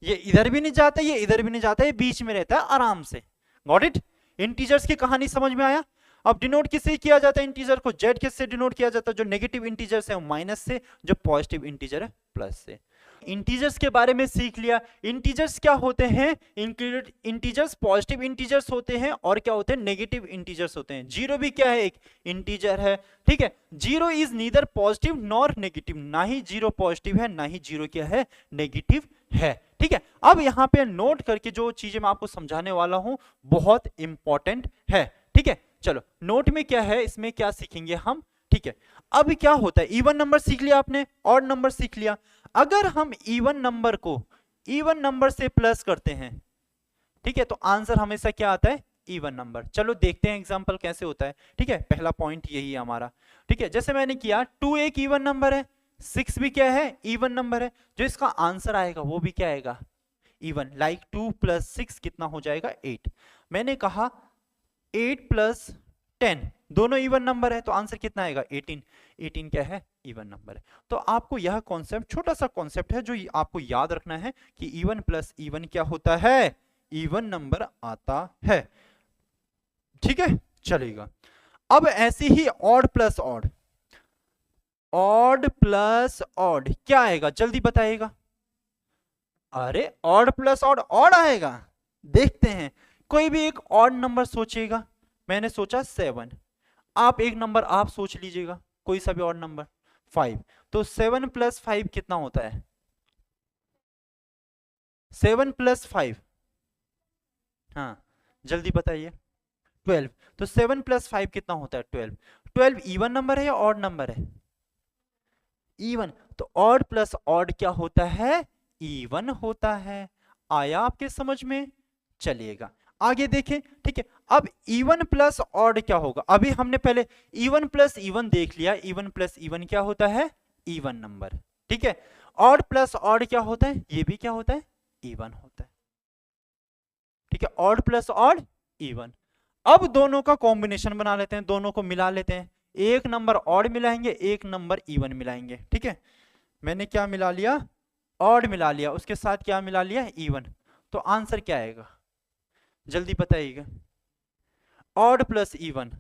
ये इधर भी नहीं जाता ये इधर भी नहीं जाता, ये बीच में रहता है आराम से। Got it? इंटीजर्स की कहानी समझ में आया? अब डिनोट किससे किया जाता है इंटीजर को? जेड किससे डिनोट किया जाता है? जो नेगेटिव इंटीजर्स है वो माइनस से, जो पॉजिटिव इंटीजर है प्लस से। इंटीजर्स के बारे में सीख लिया। इंटीजर्स क्या होते हैं? इंटीजर्स पॉजिटिव इंटीजर्स होते हैं और क्या होते हैं? नेगेटिव इंटीजर्स होते हैं। जीरो भी क्या है? एक इंटीजर है। ठीक है, zero is neither positive nor negative, ना ही जीरो पॉजिटिव है ना ही जीरो क्या है नेगेटिव है। ठीक है, अब यहां पे नोट करके जो चीजें मैं आपको समझाने वाला हूं बहुत इंपॉर्टेंट है। ठीक है, चलो नोट में क्या है, इसमें क्या सीखेंगे हम। ठीक है, अब क्या होता है, इवन नंबर सीख लिया आपने, ऑड नंबर सीख लिया। अगर हम इवन नंबर को इवन नंबर से प्लस करते हैं, ठीक है, तो आंसर हमेशा क्या आता है? Even number. चलो देखते हैं एग्जांपल कैसे होता है। ठीक है, पहला पॉइंट यही है हमारा। ठीक है, जैसे मैंने किया 2 एक इवन नंबर है, 6 भी क्या है? इवन नंबर है। जो इसका आंसर आएगा वो भी क्या आएगा? इवन। लाइक 2 + 6 कितना हो जाएगा? 8। मैंने कहा 8 + 10 दोनों इवन नंबर है तो आंसर कितना आएगा? 18। 18 क्या है? इवन नंबर है। तो आपको यह कॉन्सेप्ट, छोटा सा कॉन्सेप्ट है जो आपको याद रखना है कि इवन प्लस इवन क्या होता है? इवन नंबर आता है। ठीक है, चलेगा। अब ऐसे ही odd plus odd, odd plus odd क्या आएगा? जल्दी बताइएगा। अरे ऑड प्लस ऑड, ऑड आएगा। देखते हैं, कोई भी एक ऑड नंबर सोचिएगा। मैंने सोचा 7, आप एक नंबर आप सोच लीजिएगा, कोई सा भी ऑड नंबर। 5। तो 7 + 5 कितना होता है? 7 + 5, हाँ जल्दी बताइए। 12। तो 7 + 5 कितना होता है? 12। 12 इवन नंबर है या ऑड नंबर है? इवन। तो ऑड प्लस ऑड क्या होता है? इवन होता है। आया आपके समझ में? चलिएगा आगे देखें। ठीक है, अब इवन प्लस ऑड क्या होगा? अभी हमने पहले इवन प्लस इवन देख लिया। इवन प्लस इवन क्या होता है? Even number. ठीक है, ऑड प्लस ऑड क्या होता है? ये भी क्या होता है? इवन होता है। ठीक है, ऑड प्लस ऑड इवन। अब दोनों का कॉम्बिनेशन बना लेते हैं, दोनों को मिला लेते हैं। एक नंबर ऑड मिलाएंगे, एक नंबर इवन मिलाएंगे। ठीक है, मैंने क्या मिला लिया? ऑड मिला लिया, उसके साथ क्या मिला लिया? इवन। तो आंसर क्या आएगा? जल्दी बताइएगा। ऑड प्लस इवन,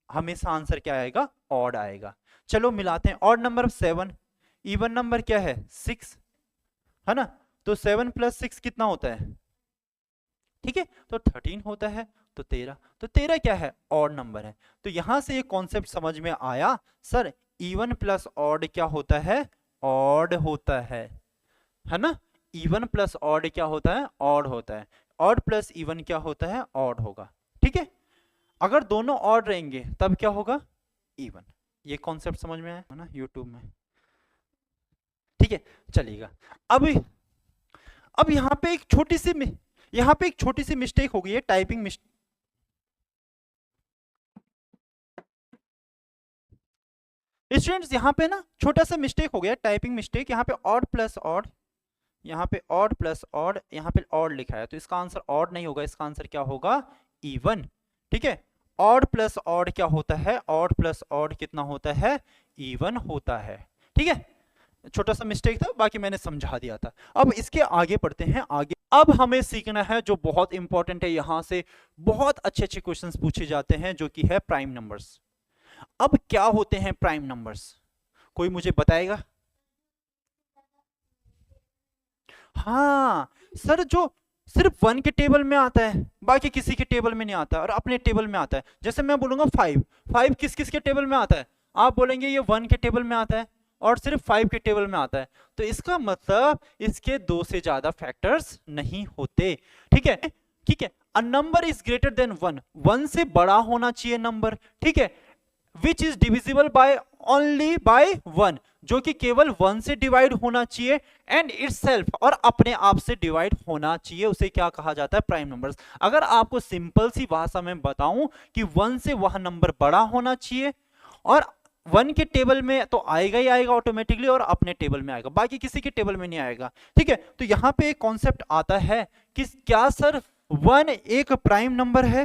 हमेशा आंसर क्या आएगा? ऑड आएगा। चलो मिलाते हैं। ऑड नंबर 7, इवन नंबर क्या है? 6 है ना। तो 7 + 6 कितना होता है? ठीक है, तो 13 होता है। तो 13, तो 13 क्या है? ऑड नंबर है। तो यहां से एक कॉन्सेप्ट समझ में आया, सर इवन प्लस ऑड क्या होता है? ऑड होता है ना। इवन प्लस ऑड क्या होता है? ऑड होता है। ऑड प्लस इवन क्या होता है? ऑड होगा। ठीक है, अगर दोनों ऑड रहेंगे तब क्या होगा? इवन। ये कॉन्सेप्ट समझ में आया ना यूट्यूब में? ठीक है, चलिएगा। अब यहां पे एक छोटी सी मिस्टेक हो गई है, टाइपिंग मिस्टेक। स्टूडेंट्स यहाँ पे ना छोटा सा मिस्टेक हो गया, टाइपिंग मिस्टेक। यहाँ पे ऑड प्लस ऑड, यहाँ पे ऑड प्लस ऑड, यहाँ पे ऑड लिखा है, तो इसका आंसर ऑड नहीं होगा, इसका आंसर क्या होगा? इवन। ठीक है, ऑड प्लस ऑड क्या होता है? ऑड प्लस ऑड कितना होता है? इवन होता है। ठीक है, छोटा सा मिस्टेक था, बाकी मैंने समझा दिया था। अब इसके आगे पढ़ते हैं। आगे अब हमें सीखना है जो बहुत इंपॉर्टेंट है, यहां से बहुत अच्छे अच्छे क्वेश्चंस पूछे जाते हैं, जो कि है प्राइम नंबर्स। अब क्या होते हैं प्राइम नंबर्स? कोई मुझे बताएगा? हाँ सर, जो सिर्फ 1 के टेबल में आता है, बाकी किसी के टेबल में नहीं आता, और अपने टेबल में आता है। जैसे मैं बोलूंगा 5 किस किस के टेबल में आता है? आप बोलेंगे ये 1 के टेबल में आता है और सिर्फ 5 के टेबल में आता है। तो इसका मतलब इसके 2 से ज्यादा फैक्टर्स नहीं होते। ठीक है, ठीक है। A number is greater than 1, 1 से बड़ा होना चाहिए नंबर। ठीक है, which is divisible by only by 1, जो कि केवल 1 से डिवाइड होना चाहिए एंड इटसेल्फ, और अपने आप से डिवाइड होना चाहिए, उसे क्या कहा जाता है? Prime numbers. अगर आपको सिंपल सी भाषा में बताऊं कि 1 से वह नंबर बड़ा होना चाहिए, और 1 के टेबल में तो आएगा ही आएगा ऑटोमेटिकली, और अपने टेबल में आएगा, बाकी किसी के टेबल में नहीं आएगा। ठीक है, तो यहां पे एक कॉन्सेप्ट आता है कि क्या सर 1 एक प्राइम नंबर है?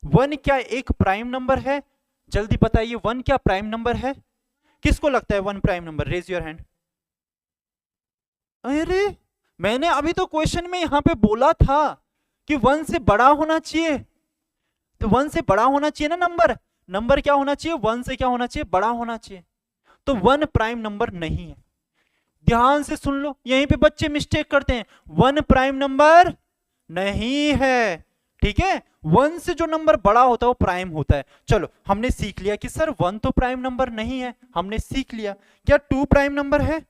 1 क्या एक प्राइम नंबर है? जल्दी बताइए, 1 क्या प्राइम नंबर है? किसको लगता है 1 prime number? Raise your hand. अरे मैंने अभी तो क्वेश्चन में यहां पे बोला था कि 1 से बड़ा होना चाहिए, तो 1 से बड़ा होना चाहिए ना नंबर क्या होना चाहिए? 1 से क्या होना चाहिए? बड़ा होना चाहिए। तो 1 प्राइम नंबर नहीं है। ध्यान से सुन लो, यहीं पे बच्चे मिस्टेक करते हैं, 1 प्राइम नंबर नहीं है। ठीक है, 1 से जो नंबर बड़ा होता है वो प्राइम होता है। चलो हमने सीख लिया कि सर 1 तो प्राइम नंबर नहीं है, हमने सीख लिया। क्या 2 प्राइम नंबर है?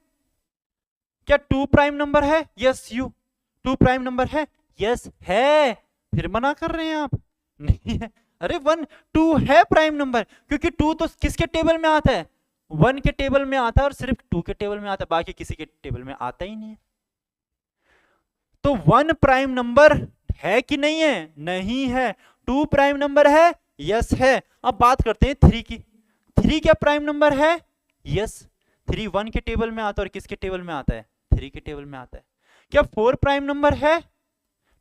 क्या 2 प्राइम नंबर है? यस, यू 2 प्राइम नंबर है? यस है। फिर मना कर रहे हैं आप? नहीं है। अरे 1 2 है प्राइम नंबर, क्योंकि 2 तो किसके टेबल में आता है? 1 के टेबल में आता है, और सिर्फ 2 के टेबल में आता है, बाकी किसी के टेबल में आता ही नहीं है। तो 1 प्राइम नंबर है कि नहीं है? नहीं है। 2 प्राइम नंबर है? यस है। अब बात करते हैं 3 की। 3 क्या प्राइम नंबर है? यस। 3 1 के टेबल में आता है, और किसके टेबल में आता है? 3 के टेबल में आता है। क्या 4 प्राइम नंबर है?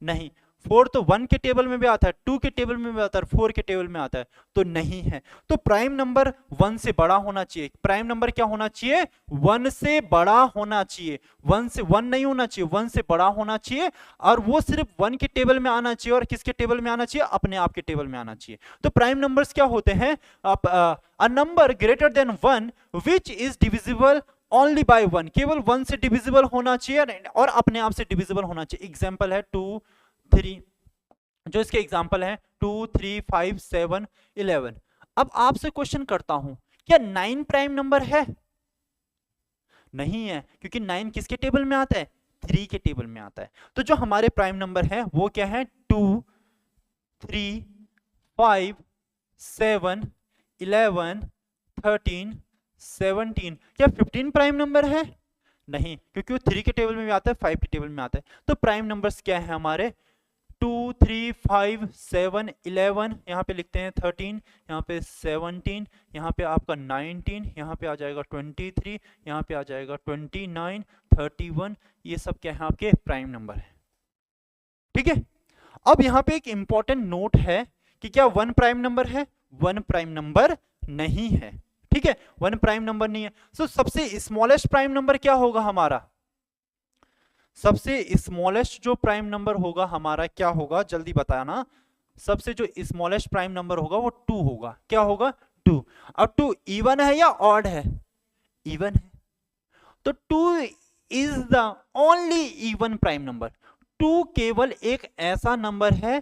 नहीं। 4 तो 1 के टेबल में भी आता है, 2 के टेबल में भी आता है, 4 के टेबल में आता है, तो नहीं है। तो प्राइम नंबर 1 से बड़ा होना चाहिए। प्राइम नंबर क्या होना चाहिए? 1 से बड़ा होना चाहिए। 1 नहीं होना चाहिए, 1 से बड़ा होना चाहिए, और वो सिर्फ 1 के टेबल में आना चाहिए, और किसके टेबल में आना चाहिए? अपने आप के टेबल में आना चाहिए। तो प्राइम नंबर्स क्या होते हैं? A number greater than 1 which is divisible only by 1, केवल 1 से डिविजिबल होना चाहिए और अपने आप से डिविजिबल होना चाहिए। एग्जाम्पल है 2 3, जो इसके एग्जाम्पल है 2 3 5 7 11। अब आपसे क्वेश्चन करता हूं, क्या 9 प्राइम नंबर है? नहीं है, क्योंकि 9 किसके टेबल में आता है? 3 के टेबल में आता है। तो जो हमारे प्राइम नंबर है वो क्या है? 2 3 5 7 11 13 17। क्या 15 प्राइम नंबर है? नहीं, क्योंकि वो 3 के टेबल में भी आता है, 5 के टेबल में आता है। तो प्राइम नंबर्स क्या है हमारे? 2 3 5 7 11, यहाँ पे लिखते हैं 13, यहाँ पे 17, यहाँ पे आपका 19, यहाँ पे आ जाएगा 23, यहाँ पे आ जाएगा 29 31। ये सब क्या है? आपके प्राइम नंबर है। ठीक है, अब यहाँ पे एक इंपॉर्टेंट नोट है कि क्या 1 प्राइम नंबर है? 1 प्राइम नंबर नहीं है। ठीक है, 1 प्राइम नंबर नहीं है। सो सबसे स्मॉलेस्ट प्राइम नंबर क्या होगा हमारा? सबसे स्मॉलेस्ट जो प्राइम नंबर होगा हमारा क्या होगा? जल्दी बताना। सबसे जो स्मॉलेस्ट प्राइम नंबर होगा वो 2 होगा। क्या होगा? 2। अब 2 इवन है या ऑड है? इवन है। तो 2 is the only even prime number. 2 केवल एक ऐसा नंबर है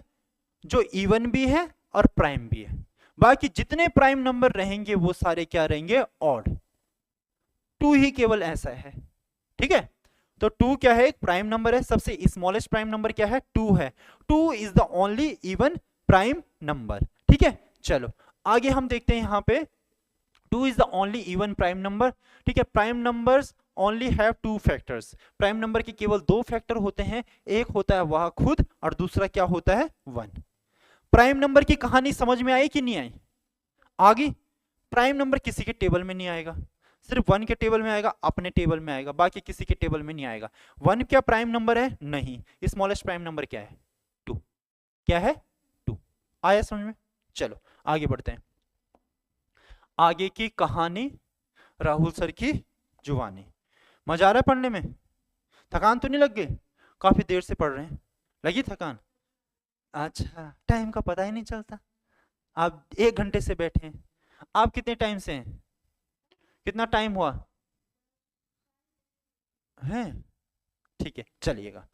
जो इवन भी है और प्राइम भी है। बाकी जितने प्राइम नंबर रहेंगे वो सारे क्या रहेंगे? ऑड। 2 ही केवल ऐसा है। ठीक है, तो 2 क्या है? एक प्राइम नंबर है। सबसे स्मॉलेस्ट प्राइम नंबर क्या है? 2 है। 2 is the only even prime number. ठीक है, चलो आगे हम देखते हैं। यहाँ पे 2 is the only even prime number. ठीक है, prime numbers only have 2 factors. Prime number के केवल 2 फैक्टर होते हैं, एक होता है वह खुद, और दूसरा क्या होता है? 1। प्राइम नंबर की कहानी समझ में आई कि नहीं आई? आगे प्राइम नंबर किसी के टेबल में नहीं आएगा, सिर्फ 1 के टेबल में आएगा, अपने टेबल में आएगा, बाकी किसी के टेबल में नहीं आएगा। 1 क्या प्राइम नंबर है? नहीं। स्मॉलेस्ट प्राइम नंबर क्या है? 2। क्या है? 2। आया समझ में? चलो आगे बढ़ते हैं। आगे की कहानी राहुल सर की जुबानी। मजा आ रहा है पढ़ने में? थकान तो नहीं लग गई? काफी देर से पढ़ रहे हैं, लगी थकान? अच्छा, टाइम का पता ही नहीं चलता। आप 1 घंटे से बैठे हैं। आप कितने टाइम से हैं? कितना टाइम हुआ है? ठीक है, चलिएगा।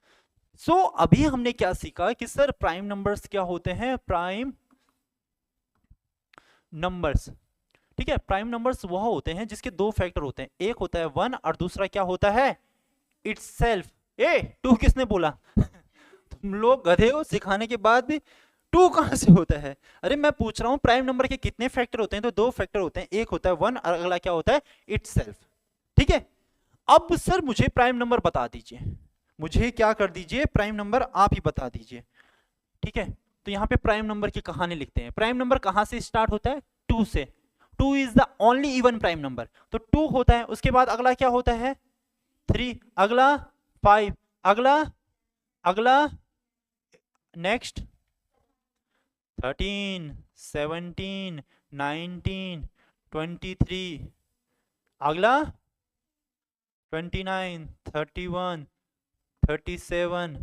सो अभी हमने क्या सीखा कि सर प्राइम नंबर्स क्या होते हैं? Prime numbers. ठीक है, प्राइम नंबर्स वह होते हैं जिसके 2 फैक्टर होते हैं, एक होता है 1 और दूसरा क्या होता है? इटसेल्फ। 2 किसने बोला? तुम लोग गधे हो, सिखाने के बाद भी 2 कहां से होता है? अरे मैं पूछ रहा हूं प्राइम नंबर के कितने फैक्टर होते हैं? तो 2 फैक्टर होते हैं, एक होता है 1 और अगला क्या होता है? इटसेल्फ। ठीक है। अब सर मुझे प्राइम नंबर बता दीजिए, मुझे क्या कर दीजिए, प्राइम नंबर आप ही बता दीजिए। ठीक है, तो यहाँ पे प्राइम नंबर की कहानी लिखते हैं। प्राइम नंबर कहाँ से स्टार्ट होता है? 2 से। 2 is the only even prime number. तो 2 होता है, उसके बाद अगला क्या होता है? 3, अगला 5, अगला अगला नेक्स्ट 13, 17, 19, 23, अगला 29, 31, 37,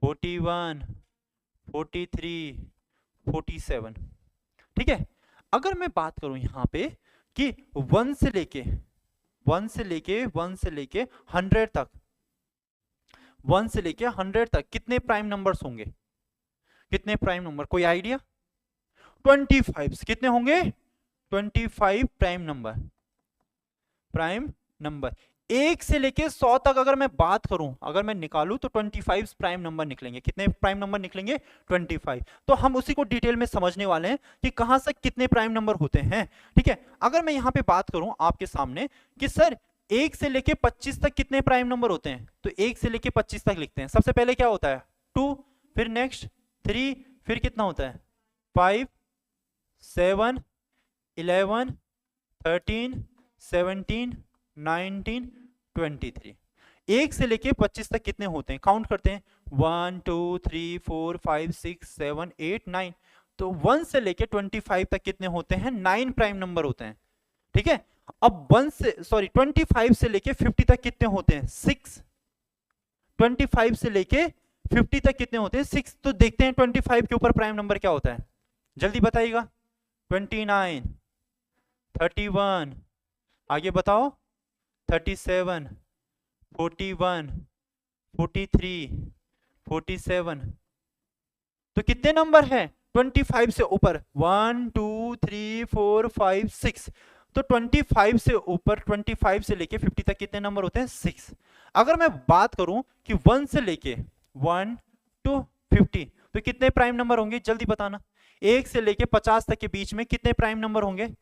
41, 43, 47। ठीक है, अगर मैं बात करूं यहां पे कि 1 से लेके 100 तक, 1 से लेके 100 तक कितने प्राइम नंबर्स होंगे? कितने प्राइम नंबर, कोई आइडिया? 25। कितने होंगे? 25 प्राइम नंबर। प्राइम नंबर 1 से लेके 100 तक अगर मैं बात करूं, अगर मैं निकालूं तो 25 प्राइम नंबर निकलेंगे। कितने प्राइम नंबर निकलेंगे? 25। तो हम उसी को डिटेल में समझने वाले हैं कि कहां से कितने प्राइम नंबर होते हैं। ठीक है, अगर मैं यहां पे बात करूं आपके सामने कि सर 1 से लेके 25 तक कितने प्राइम नंबर होते हैं, तो 1 से लेके 25 तक लिखते हैं। सबसे पहले क्या होता है? 2, फिर नेक्स्ट 3, फिर कितना होता है? 5, 7, 11, 13, 17, 19, 23। 1 से लेके 25 तक कितने होते हैं? काउंट करते हैं। 1, 2, 3, 4, 5, 6, 7, 8, 9। तो 1 से लेके 25 तक कितने होते हैं? 9 प्राइम नंबर होते हैं। ठीक है, अब 25 से लेके 50 तक कितने होते हैं? 6। 25 से लेके 50 तक कितने होते हैं? 6। तो देखते हैं 25 के ऊपर प्राइम नंबर क्या होता है, जल्दी बताइएगा। 29, 31, आगे बताओ, 37, 41, 43, 47। तो कितने नंबर है 25 से ऊपर? 1, 2, 3, 4, 5, 6। तो 25 से ऊपर, 25 से लेके 50 तक कितने नंबर होते हैं? 6। अगर मैं बात करूं कि 1 से लेके 1 to 50 तो कितने प्राइम नंबर होंगे, जल्दी बताना। 1 से लेके 50 तक के बीच में कितने प्राइम नंबर होंगे?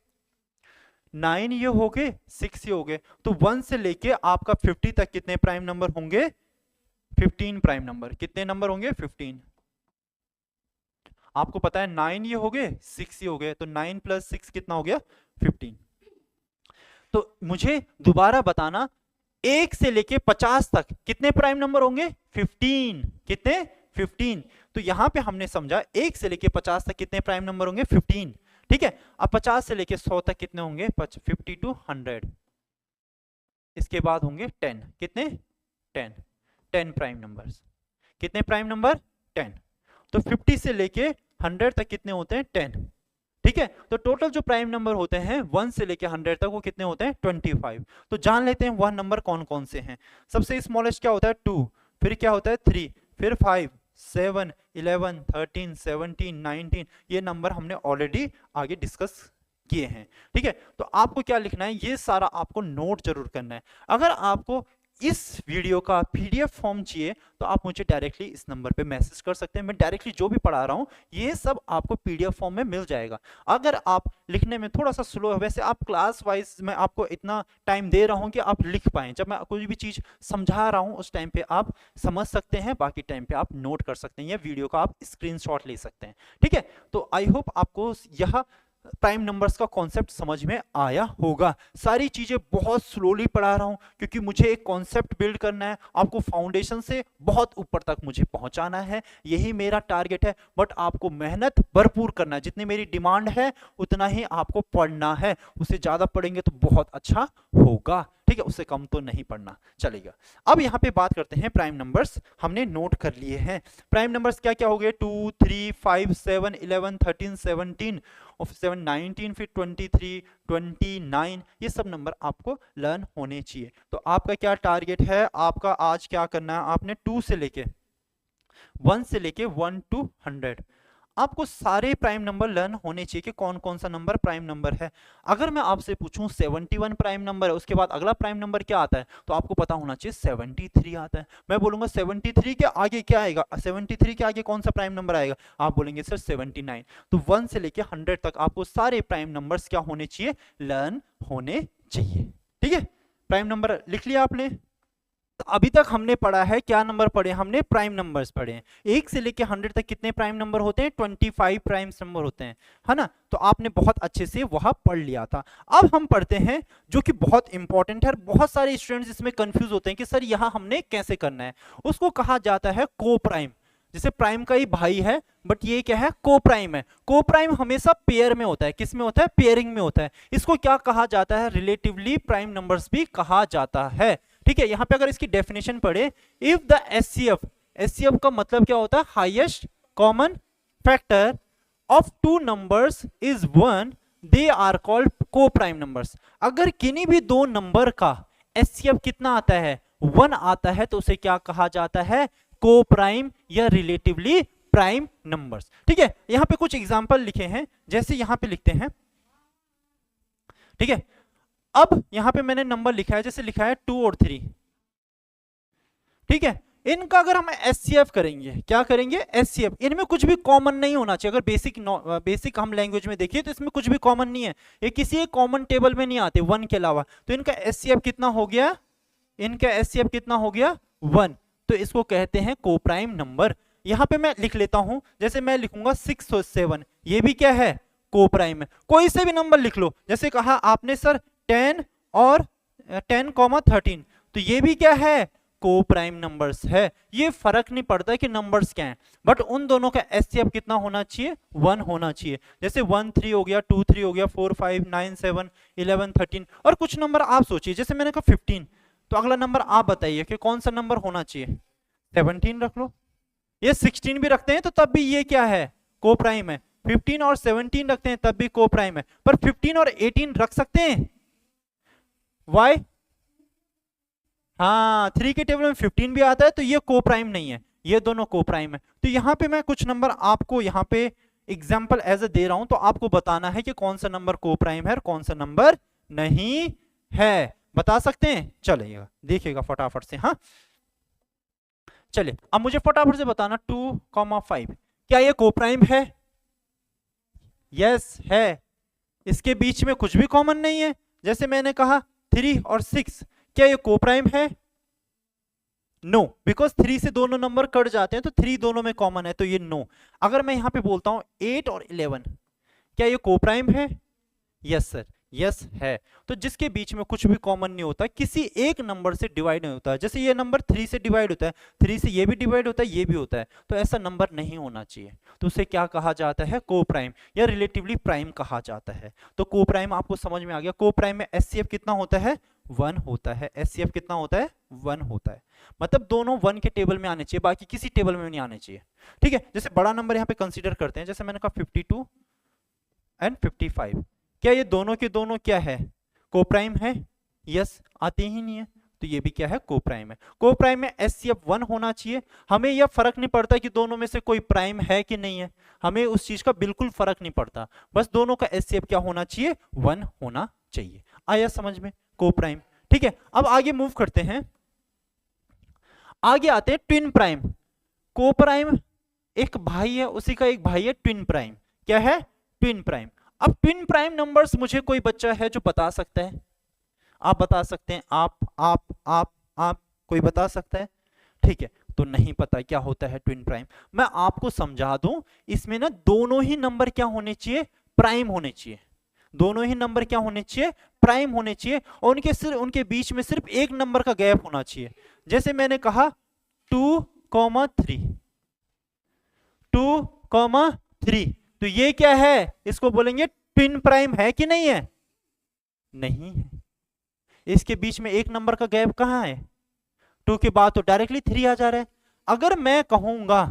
9 ये हो गए, 6 ये हो गए। तो 1 से लेके आपका 50 तक कितने प्राइम नंबर होंगे? 15 प्राइम नंबर। कितने नंबर होंगे? 15। आपको पता है 9 ये हो गए, 6 ये हो गए, तो 9 + 6 कितना हो गया? 15। तो मुझे दोबारा बताना, 1 से लेके 50 तक कितने प्राइम नंबर होंगे? 15। कितने? 15। तो यहां पे हमने समझा 1 से लेके 50 तक कितने प्राइम नंबर होंगे? 15। ठीक है, अब 50 से लेके 100 तक कितने होंगे? 50 to 100। इसके बाद होंगे 10। कितने? 10 प्राइम नंबर्स। कितने प्राइम नंबर? 10। तो 50 से लेके 100 तक कितने होते हैं? 10। ठीक है, तो टोटल जो प्राइम नंबर होते हैं 1 से लेके 100 तक वो कितने होते हैं? 25। तो जान लेते हैं वह नंबर कौन कौन से हैं। सबसे स्मॉलेस्ट क्या होता है? 2, फिर क्या होता है? 3, फिर 5, 7, 11, 13, 17, 19। ये नंबर हमने ऑलरेडी आगे डिस्कस किए हैं। ठीक है, तो आपको क्या लिखना है, ये सारा आपको नोट जरूर करना है। अगर आपको इस वीडियो का पीडीएफ फॉर्म चाहिए तो आप मुझे डायरेक्टली इस नंबर पे मैसेज कर सकते हैं। मैं डायरेक्टली जो भी पढ़ा रहा हूँ ये सब आपको पीडीएफ फॉर्म में मिल जाएगा। अगर आप लिखने में थोड़ा सा स्लो है, वैसे आप क्लास वाइज मैं आपको इतना टाइम दे रहा हूँ कि आप लिख पाएं। जब मैं कोई भी चीज़ समझा रहा हूँ उस टाइम पे आप समझ सकते हैं, बाकी टाइम पे आप नोट कर सकते हैं या वीडियो का आप स्क्रीनशॉट ले सकते हैं। ठीक है, तो आई होप आपको यह प्राइम नंबर्स का कॉन्सेप्ट समझ में आया होगा। सारी चीजें बहुत स्लोली पढ़ा रहा हूं क्योंकि मुझे एक कॉन्सेप्ट बिल्ड करना है, आपको फाउंडेशन से बहुत ऊपर तक मुझे पहुंचाना है, यही मेरा टारगेट है। बट आपको मेहनत भरपूर करना है, जितनी मेरी डिमांड है उतना ही आपको पढ़ना है। उससे ज्यादा पढ़ेंगे तो बहुत अच्छा होगा, ठीक है, उससे कम तो नहीं पढ़ना चलेगा। अब यहाँ पे बात करते हैं प्राइम नंबर्स, हमने नोट कर लिए हैं। प्राइम नंबर्स क्या क्या हो गए? 2, 3, 5, 7, 11, 13, 17 और 7, 19, फिर 23, 29। ये सब नंबर आपको लर्न होने चाहिए। तो आपका क्या टारगेट है? आपका आज क्या करना है, आपने 1 से लेके 1 to 100 आपको सारे प्राइम नंबर लर्न होने चाहिए कि कौन कौन सा नंबर प्राइम नंबर है। अगर मैं आपसे पूछूं 71 प्राइम नंबर है, उसके बाद अगला प्राइम नंबर क्या आता है, तो आपको पता होना चाहिए 73 आता है। मैं बोलूंगा 73 के आगे क्या आएगा, 73 के आगे कौन सा प्राइम नंबर आएगा, आप बोलेंगे सर 79। तो 1 से लेके 100 तक आपको सारे प्राइम नंबर्स क्या होने चाहिए? लर्न होने चाहिए। ठीक है, प्राइम नंबर लिख लिया आपने। तो अभी तक हमने पढ़ा है, क्या नंबर पढ़े हमने? प्राइम नंबर्स पढ़े हैं। 1 से लेके 100 तक कितने प्राइम नंबर होते हैं? 25 प्राइम नंबर होते हैं, है ना। तो आपने बहुत अच्छे से वह पढ़ लिया था। अब हम पढ़ते हैं जो कि बहुत इंपॉर्टेंट है, बहुत सारे स्टूडेंट्स इसमें कंफ्यूज होते हैं कि सर यहाँ हमने कैसे करना है। उसको कहा जाता है को प्राइम। जैसे प्राइम का ही भाई है, बट ये क्या है? को प्राइम है। को प्राइम हमेशा पेयर में होता है। किस में होता है? पेयरिंग में होता है। इसको क्या कहा जाता है? रिलेटिवली प्राइम नंबर्स भी कहा जाता है। ठीक है, यहां पे अगर इसकी डेफिनेशन पढ़े, इफ द एचसीएफ का मतलब क्या होता है? Highest common factor of two numbers is 1, they are called coprime numbers. अगर किन्हीं भी दो नंबर का एचसीएफ कितना आता है? 1 आता है, तो उसे क्या कहा जाता है? को प्राइम या रिलेटिवली प्राइम नंबर्स। ठीक है, यहां पे कुछ एग्जांपल लिखे हैं, जैसे यहां पे लिखते हैं। ठीक है, अब यहां पे मैंने नंबर लिखा है, जैसे लिखा है 2 और 3। ठीक है, इनका अगर हम एचसीएफ करेंगे, क्या करेंगे? एचसीएफ। इनमें कुछ भी कॉमन नहीं होना चाहिए। अगर बेसिक हम लैंग्वेज में देखिए तो इसमें कुछ भी कॉमन नहीं है, ये किसी एक कॉमन टेबल में नहीं आते 1 के अलावा। तो इनका एचसीएफ कितना हो गया? इनका एचसीएफ कितना हो गया? 1। तो इसको कहते हैं को प्राइम नंबर। यहां पे मैं लिख लेता हूं, जैसे मैं लिखूंगा 6 और 7, ये भी क्या है? को प्राइम है। कोई से भी नंबर लिख लो, जैसे कहा आपने सर 10 और 10,13, तो ये भी क्या है? को प्राइम नंबर्स है। ये फर्क नहीं पड़ता कि नंबर्स क्या हैं, बट उन दोनों का एचसीएफ कितना होना चाहिए? 1 होना चाहिए। जैसे 1 3 हो गया, 2 3 हो गया, 4 5 9 7 11 13। और कुछ नंबर आप सोचिए, जैसे मैंने कहा 15, तो अगला नंबर आप बताइए कि कौन सा नंबर होना चाहिए? 17 रख लो। ये 16 भी रखते हैं तो तब भी ये क्या है? को प्राइम है। 15 और 17 रखते हैं तब भी को प्राइम है। पर 15 और 18 रख सकते हैं? वाई? हाँ, 3 के टेबल में 15 भी आता है, तो ये को प्राइम नहीं है, ये दोनों को प्राइम है। तो यहां पे मैं कुछ नंबर आपको यहां पे एग्जांपल एज ए दे रहा हूं, तो आपको बताना है कि कौन सा नंबर को प्राइम है और कौन सा नंबर नहीं है। बता सकते हैं? चलिएगा, देखिएगा फटाफट से। हाँ, चलिए अब मुझे फटाफट से बताना 2,5 क्या ये को प्राइम है? यस है। इसके बीच में कुछ भी कॉमन नहीं है। जैसे मैंने कहा 3 और 6, क्या ये को प्राइम है? नो, बिकॉज 3 से दोनों नंबर कट जाते हैं, तो 3 दोनों में कॉमन है, तो ये नो। अगर मैं यहां पे बोलता हूं 8 और 11, क्या ये को प्राइम है? यस सर, यस है। तो जिसके बीच में कुछ भी कॉमन नहीं होता, किसी एक नंबर से डिवाइड नहीं होता। जैसे ये नंबर 3 से डिवाइड होता है, 3 से ये भी डिवाइड होता है, ये भी होता है, तो ऐसा नंबर नहीं होना चाहिए। तो उसे क्या कहा जाता है? को प्राइम या रिलेटिवली प्राइम कहा जाता है। तो को प्राइम आपको समझ में आ गया। को प्राइम में एचसीएफ कितना होता है? 1 होता है। एचसीएफ कितना होता है? 1 होता है। मतलब दोनों 1 के टेबल में आने चाहिए, बाकी किसी टेबल में नहीं आने चाहिए। ठीक है, जैसे बड़ा नंबर यहाँ पे कंसीडर करते हैं, जैसे मैंने कहा 52 एंड 55, क्या ये दोनों के दोनों क्या है? को प्राइम है? यस, आते ही नहीं है, तो ये भी क्या है? को प्राइम है। को प्राइम में एचसीएफ 1 होना चाहिए। हमें यह फर्क नहीं पड़ता कि दोनों में से कोई प्राइम है कि नहीं है, हमें उस चीज का बिल्कुल फर्क नहीं पड़ता, बस दोनों का एचसीएफ क्या होना चाहिए? 1 होना चाहिए। आया समझ में? को प्राइम। ठीक है, अब आगे मूव करते हैं। आगे आते हैं ट्विन प्राइम। को प्राइम एक भाई है, उसी का एक भाई है ट्विन प्राइम। क्या है? Twin prime. अब ट्विन प्राइम नंबर्स मुझे कोई बच्चा है जो बता सकता है? आप बता सकते हैं? आप कोई बता सकता है? ठीक है, तो नहीं पता क्या होता है ट्विन प्राइम। मैं आपको समझा दूं, इसमें ना दोनों ही नंबर क्या होने चाहिए? प्राइम होने चाहिए। दोनों ही नंबर क्या होने चाहिए? प्राइम होने चाहिए। और उनके बीच में सिर्फ एक नंबर का गैप होना चाहिए। जैसे मैंने कहा 2,3, 2,3, तो ये क्या है? इसको बोलेंगे ट्विन प्राइम है कि नहीं है? नहीं है। इसके बीच में एक नंबर का गैप कहां है? 2 के बाद तो डायरेक्टली 3 आ जा रहा है। अगर मैं कहूंगा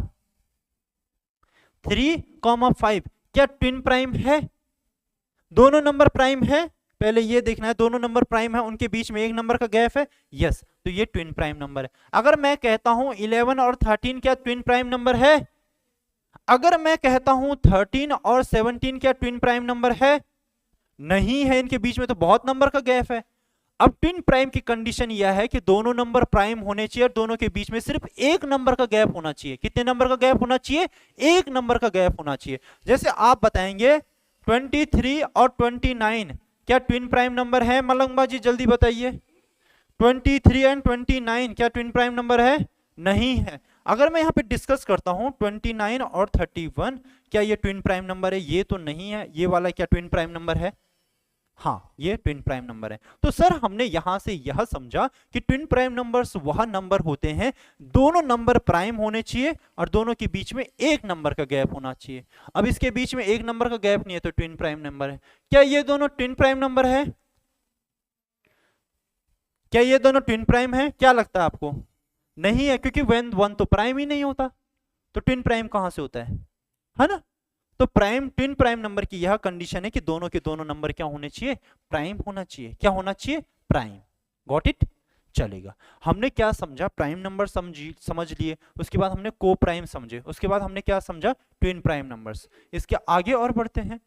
3,5 क्या ट्विन प्राइम है? दोनों नंबर प्राइम है? पहले ये देखना है, दोनों नंबर प्राइम है, उनके बीच में एक नंबर का गैप है। यस, तो ये ट्विन प्राइम नंबर है। अगर मैं कहता हूं 11 और 13 क्या ट्विन प्राइम नंबर है? अगर मैं कहता हूं 13 और 17 क्या ट्विन प्राइम नंबर है? नहीं है, इनके बीच में तो बहुत नंबर का गैप है। अब ट्विन प्राइम की कंडीशन यह है कि दोनों नंबर प्राइम होने चाहिए और दोनों के बीच में सिर्फ एक नंबर का गैप होना चाहिए। कितने नंबर का गैप होना चाहिए? एक नंबर का गैप होना चाहिए। जैसे आप बताएंगे 23 और 29 क्या ट्विन प्राइम नंबर है? मलंगबा जी जल्दी बताइए। 23 एंड 29 क्या ट्विन प्राइम नंबर है? नहीं है। अगर मैं यहाँ पे डिस्कस करता हूँ 29 और 31, क्या ये ट्विन प्राइम नंबर है? ये तो नहीं है। ये वाला क्या ट्विन प्राइम नंबर है? हाँ, ये ट्विन प्राइम नंबर है। तो सर हमने यहां से यह समझा कि ट्विन प्राइम नंबर्स वह नंबर होते हैं दोनों नंबर प्राइम होने चाहिए और दोनों के बीच में एक नंबर का गैप होना चाहिए। अब इसके बीच में एक नंबर का गैप नहीं है तो ट्विन प्राइम नंबर है। क्या ये दोनों ट्विन प्राइम नंबर है? क्या ये दोनों ट्विन प्राइम है? क्या लगता है आपको? नहीं है, क्योंकि वन तो प्राइम ही नहीं होता, तो ट्विन प्राइम कहां से होता है ना? तो प्राइम ट्विन प्राइम नंबर की यह कंडीशन है कि दोनों के दोनों नंबर क्या होने चाहिए? प्राइम होना चाहिए। क्या होना चाहिए? प्राइम। Got it? चलेगा। हमने क्या समझा? प्राइम नंबर समझ लिए, उसके बाद हमने को प्राइम समझे, उसके बाद हमने क्या समझा? Twin prime numbers. इसके आगे और बढ़ते हैं।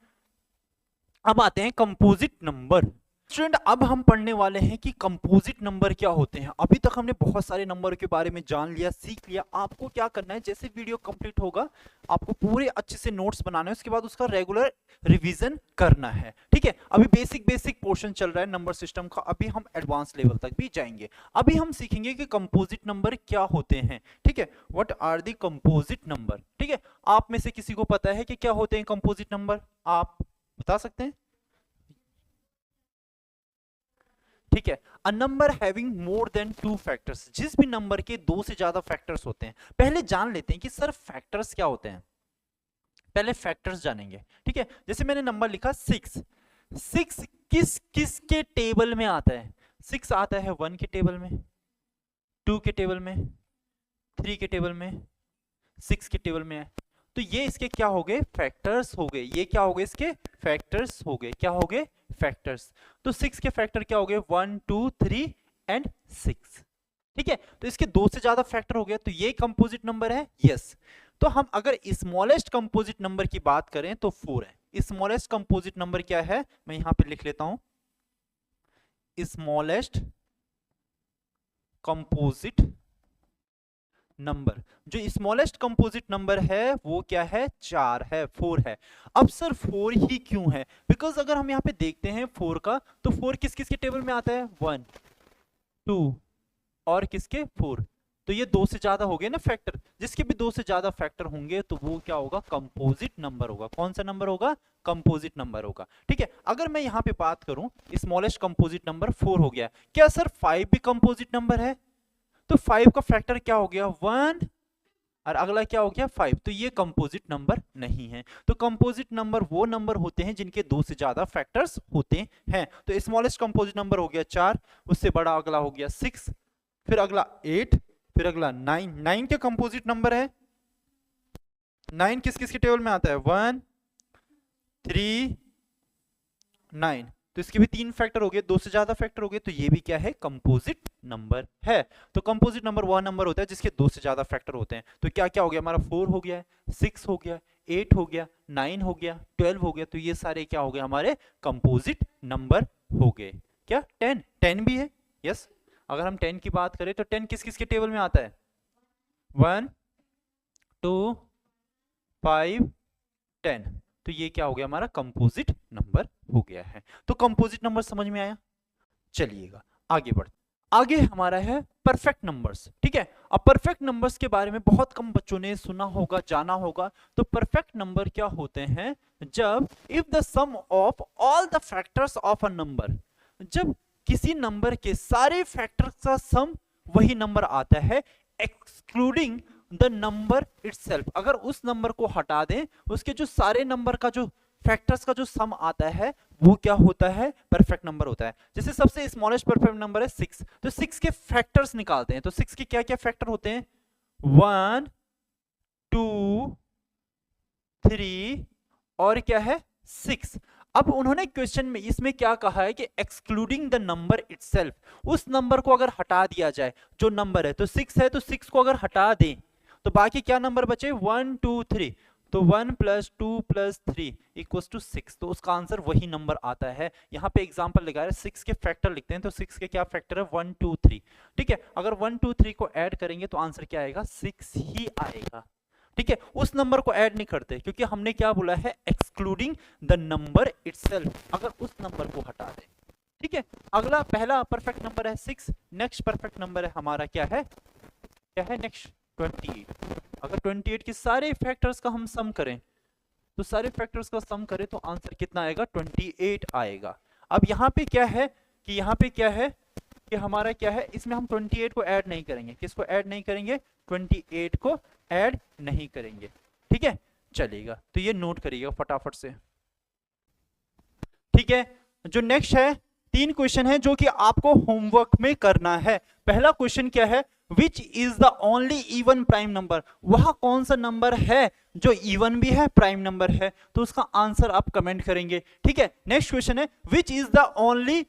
अब आते हैं कंपोजिट नंबर। स्टूडेंट अब हम पढ़ने वाले हैं कि कंपोजिट नंबर क्या होते हैं। अभी तक हमने बहुत सारे नंबर के बारे में जान लिया, सीख लिया। आपको क्या करना है, जैसे वीडियो कंप्लीट होगा आपको पूरे अच्छे से नोट्स बनाने हैं, उसके बाद उसका रेगुलर रिवीजन करना है। ठीक है, अभी बेसिक पोर्शन चल रहा है नंबर सिस्टम का, अभी हम एडवांस लेवल तक भी जाएंगे। अभी हम सीखेंगे कि कंपोजिट नंबर क्या होते हैं। ठीक है, what are the composite number. ठीक है, आप में से किसी को पता है कि क्या होते हैं कंपोजिट नंबर? आप बता सकते हैं? ठीक है, a number having more than 2 factors, जिस भी नंबर के 2 से ज्यादा फैक्टर्स होते हैं। पहले जान लेते हैं कि सर फैक्टर्स क्या होते हैं। पहले फैक्टर्स जानेंगे। ठीक है, जैसे मैंने नंबर लिखा 6, 6 किस किस के टेबल में आता है? 6 आता है 1 के टेबल में, 2 के टेबल में, 3 के टेबल में, 6 के टेबल में है। तो ये इसके क्या हो गए? फैक्टर्स हो गए। ये क्या हो गए? इसके फैक्टर्स हो गए। क्या हो गए? फैक्टर्स। तो 6 के फैक्टर क्या हो गए? 1 2 3 एंड 6। ठीक है, तो इसके 2 से ज्यादा फैक्टर हो गया, तो ये कंपोजिट नंबर है। यस। तो हम अगर स्मॉलेस्ट कंपोजिट नंबर की बात करें तो 4 है। स्मॉलेस्ट कंपोजिट नंबर क्या है? मैं यहां पे लिख लेता हूं, स्मॉलेस्ट कंपोजिट नंबर। जो स्मॉलेस्ट कंपोजिट नंबर है वो क्या है? 4 है, 4 है। अब सर 4 ही क्यों है? बिकॉज अगर हम यहाँ पे देखते हैं 4 का, तो 4 किस किस के टेबल में आता है? 1 2 और किसके? 4। तो ये 2 से ज्यादा हो गए ना फैक्टर। जिसके भी 2 से ज्यादा फैक्टर होंगे तो वो क्या होगा? कंपोजिट नंबर होगा। कौन सा नंबर होगा? कंपोजिट नंबर होगा। ठीक है, अगर मैं यहाँ पे बात करूं स्मॉलेस्ट कंपोजिट नंबर 4 हो गया, क्या सर 5 भी कंपोजिट नंबर है? तो 5 का फैक्टर क्या हो गया? 1 और अगला क्या हो गया? 5। तो ये कंपोजिट नंबर नहीं है। तो कंपोजिट नंबर वो नंबर होते हैं जिनके 2 से ज्यादा फैक्टर्स होते हैं। तो स्मॉलेस्ट कंपोजिट नंबर हो गया 4, उससे बड़ा अगला हो गया 6, फिर अगला 8, फिर अगला 9। 9 के कंपोजिट नंबर है। 9 किस किस के टेबल में आता है? 1 3 9। तो इसके भी 3 फैक्टर हो गए, 2 से ज्यादा फैक्टर हो गए, तो ये भी क्या है? कंपोजिट नंबर है। तो कंपोजिट नंबर वह नंबर होता है जिसके 2 से ज्यादा फैक्टर होते हैं। तो क्या क्या हो गया हमारा? 4 हो गया, 6 हो गया, 8 हो गया, 9 हो गया, 12 हो गया। तो ये सारे क्या हो गए? हमारे कंपोजिट नंबर हो गए। क्या 10 भी है? यस। अगर हम 10 की बात करें तो 10 किस किस के टेबल में आता है? 1 2 5 10। तो ये क्या हो गया? हमारा कंपोजिट नंबर हो गया है। तो कंपोजिट नंबर समझ में आया? चलिएगा आगे बढ़ते। आगे हमारा है परफेक्ट नंबर्स। ठीक है, अब परफेक्ट नंबर्स के बारे में बहुत कम बच्चों ने सुना होगा, जाना होगा। तो परफेक्ट नंबर क्या होते हैं? जब if the sum of all the factors of a number, जब किसी नंबर के सारे फैक्टर्स का सम वही नंबर आता है, एक्सक्लूडिंग द नंबर इटसेल्फ। अगर उस नंबर को हटा दें, उसके जो सारे नंबर का जो फैक्टर्स का जो सम आता है वो क्या होता है? परफेक्ट नंबर होता है। जैसे सबसे स्मॉलेस्ट परफेक्ट नंबर है 6, तो 6 के फैक्टर्स निकालते हैं। तो 6 के क्या क्या फैक्टर होते हैं? 1 2 3 और क्या है? 6। अब उन्होंने क्वेश्चन में इसमें क्या कहा है कि एक्सक्लूडिंग द नंबर इटसेल्फ, उस नंबर को अगर हटा दिया जाए, जो नंबर है तो 6 है, तो 6 को अगर हटा दें तो बाकी क्या नंबर बचे? 1 2 3। तो 1 + 2 + 3 = 6। तो उसका आंसर वही नंबर आता है। यहाँ पे एग्जांपल लगा है, 6 के फैक्टर लिखते हैं। तो 6 के क्या फैक्टर है? 1 2 3। ठीक है, अगर 1 2 3 को ऐड करेंगे तो आंसर क्या आएगा? 6 ही आएगा। ठीक है, उस नंबर को ऐड नहीं करते क्योंकि हमने क्या बोला है? Excluding the number itself. अगर उस नंबर को हटा दें, ठीक है। अगला पहला परफेक्ट नंबर है 6, नेक्स्ट परफेक्ट नंबर है हमारा क्या है नेक्स्ट 28। अगर 28 के सारे फैक्टर्स का हम सम करें तो सारे फैक्टर्स का सम करें तो आंसर कितना आएगा, 28 आएगा। अब यहाँ पे क्या है कि हमारा क्या है, इसमें हम 28 को ऐड नहीं करेंगे। किसको ऐड नहीं करेंगे, 28 को ऐड नहीं करेंगे, ठीक है, चलेगा। तो ये नोट करिएगा फटाफट से, ठीक है। जो नेक्स्ट है 3 क्वेश्चन है जो कि आपको होमवर्क में करना है। पहला क्वेश्चन क्या है, which is the only even prime number, वह कौन सा नंबर है जो इवन भी है प्राइम नंबर है, तो उसका आंसर आप कमेंट करेंगे, ठीक है। नेक्स्ट क्वेश्चन है, which is the only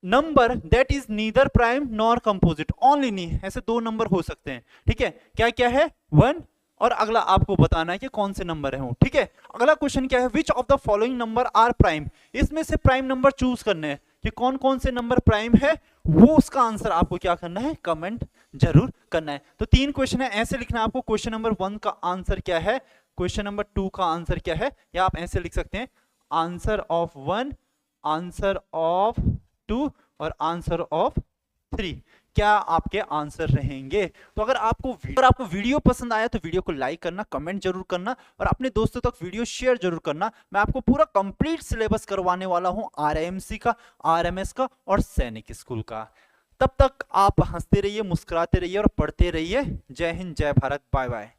number that is neither prime nor composite, only नहीं, ऐसे 2 नंबर हो सकते हैं, ठीक है। क्या क्या है, 1 और अगला आपको बताना है कि कौन से नंबर है वो, ठीक है। अगला क्वेश्चन क्या है, which of the following number are prime, इसमें से प्राइम नंबर चूज करने हैं कि कौन कौन से नंबर प्राइम है, वो उसका आंसर आपको क्या करना है, कमेंट जरूर करना है। तो 3 क्वेश्चन है, ऐसे लिखना है आपको। क्वेश्चन नंबर 1 का आंसर क्या है, क्वेश्चन नंबर 2 का आंसर क्या है, या आप ऐसे लिख सकते हैं, आंसर ऑफ 1, आंसर ऑफ 2 और आंसर ऑफ 3 क्या आपके आंसर रहेंगे। तो अगर आपको वीडियो पसंद आया तो वीडियो को लाइक करना, कमेंट जरूर करना और अपने दोस्तों तक वीडियो शेयर जरूर करना। मैं आपको पूरा कंप्लीट सिलेबस करवाने वाला हूं, आरएमसी का, आरएमएस का और सैनिक स्कूल का। तब तक आप हंसते रहिए, मुस्कुराते रहिए और पढ़ते रहिए। जय हिंद, जय भारत, बाय बाय।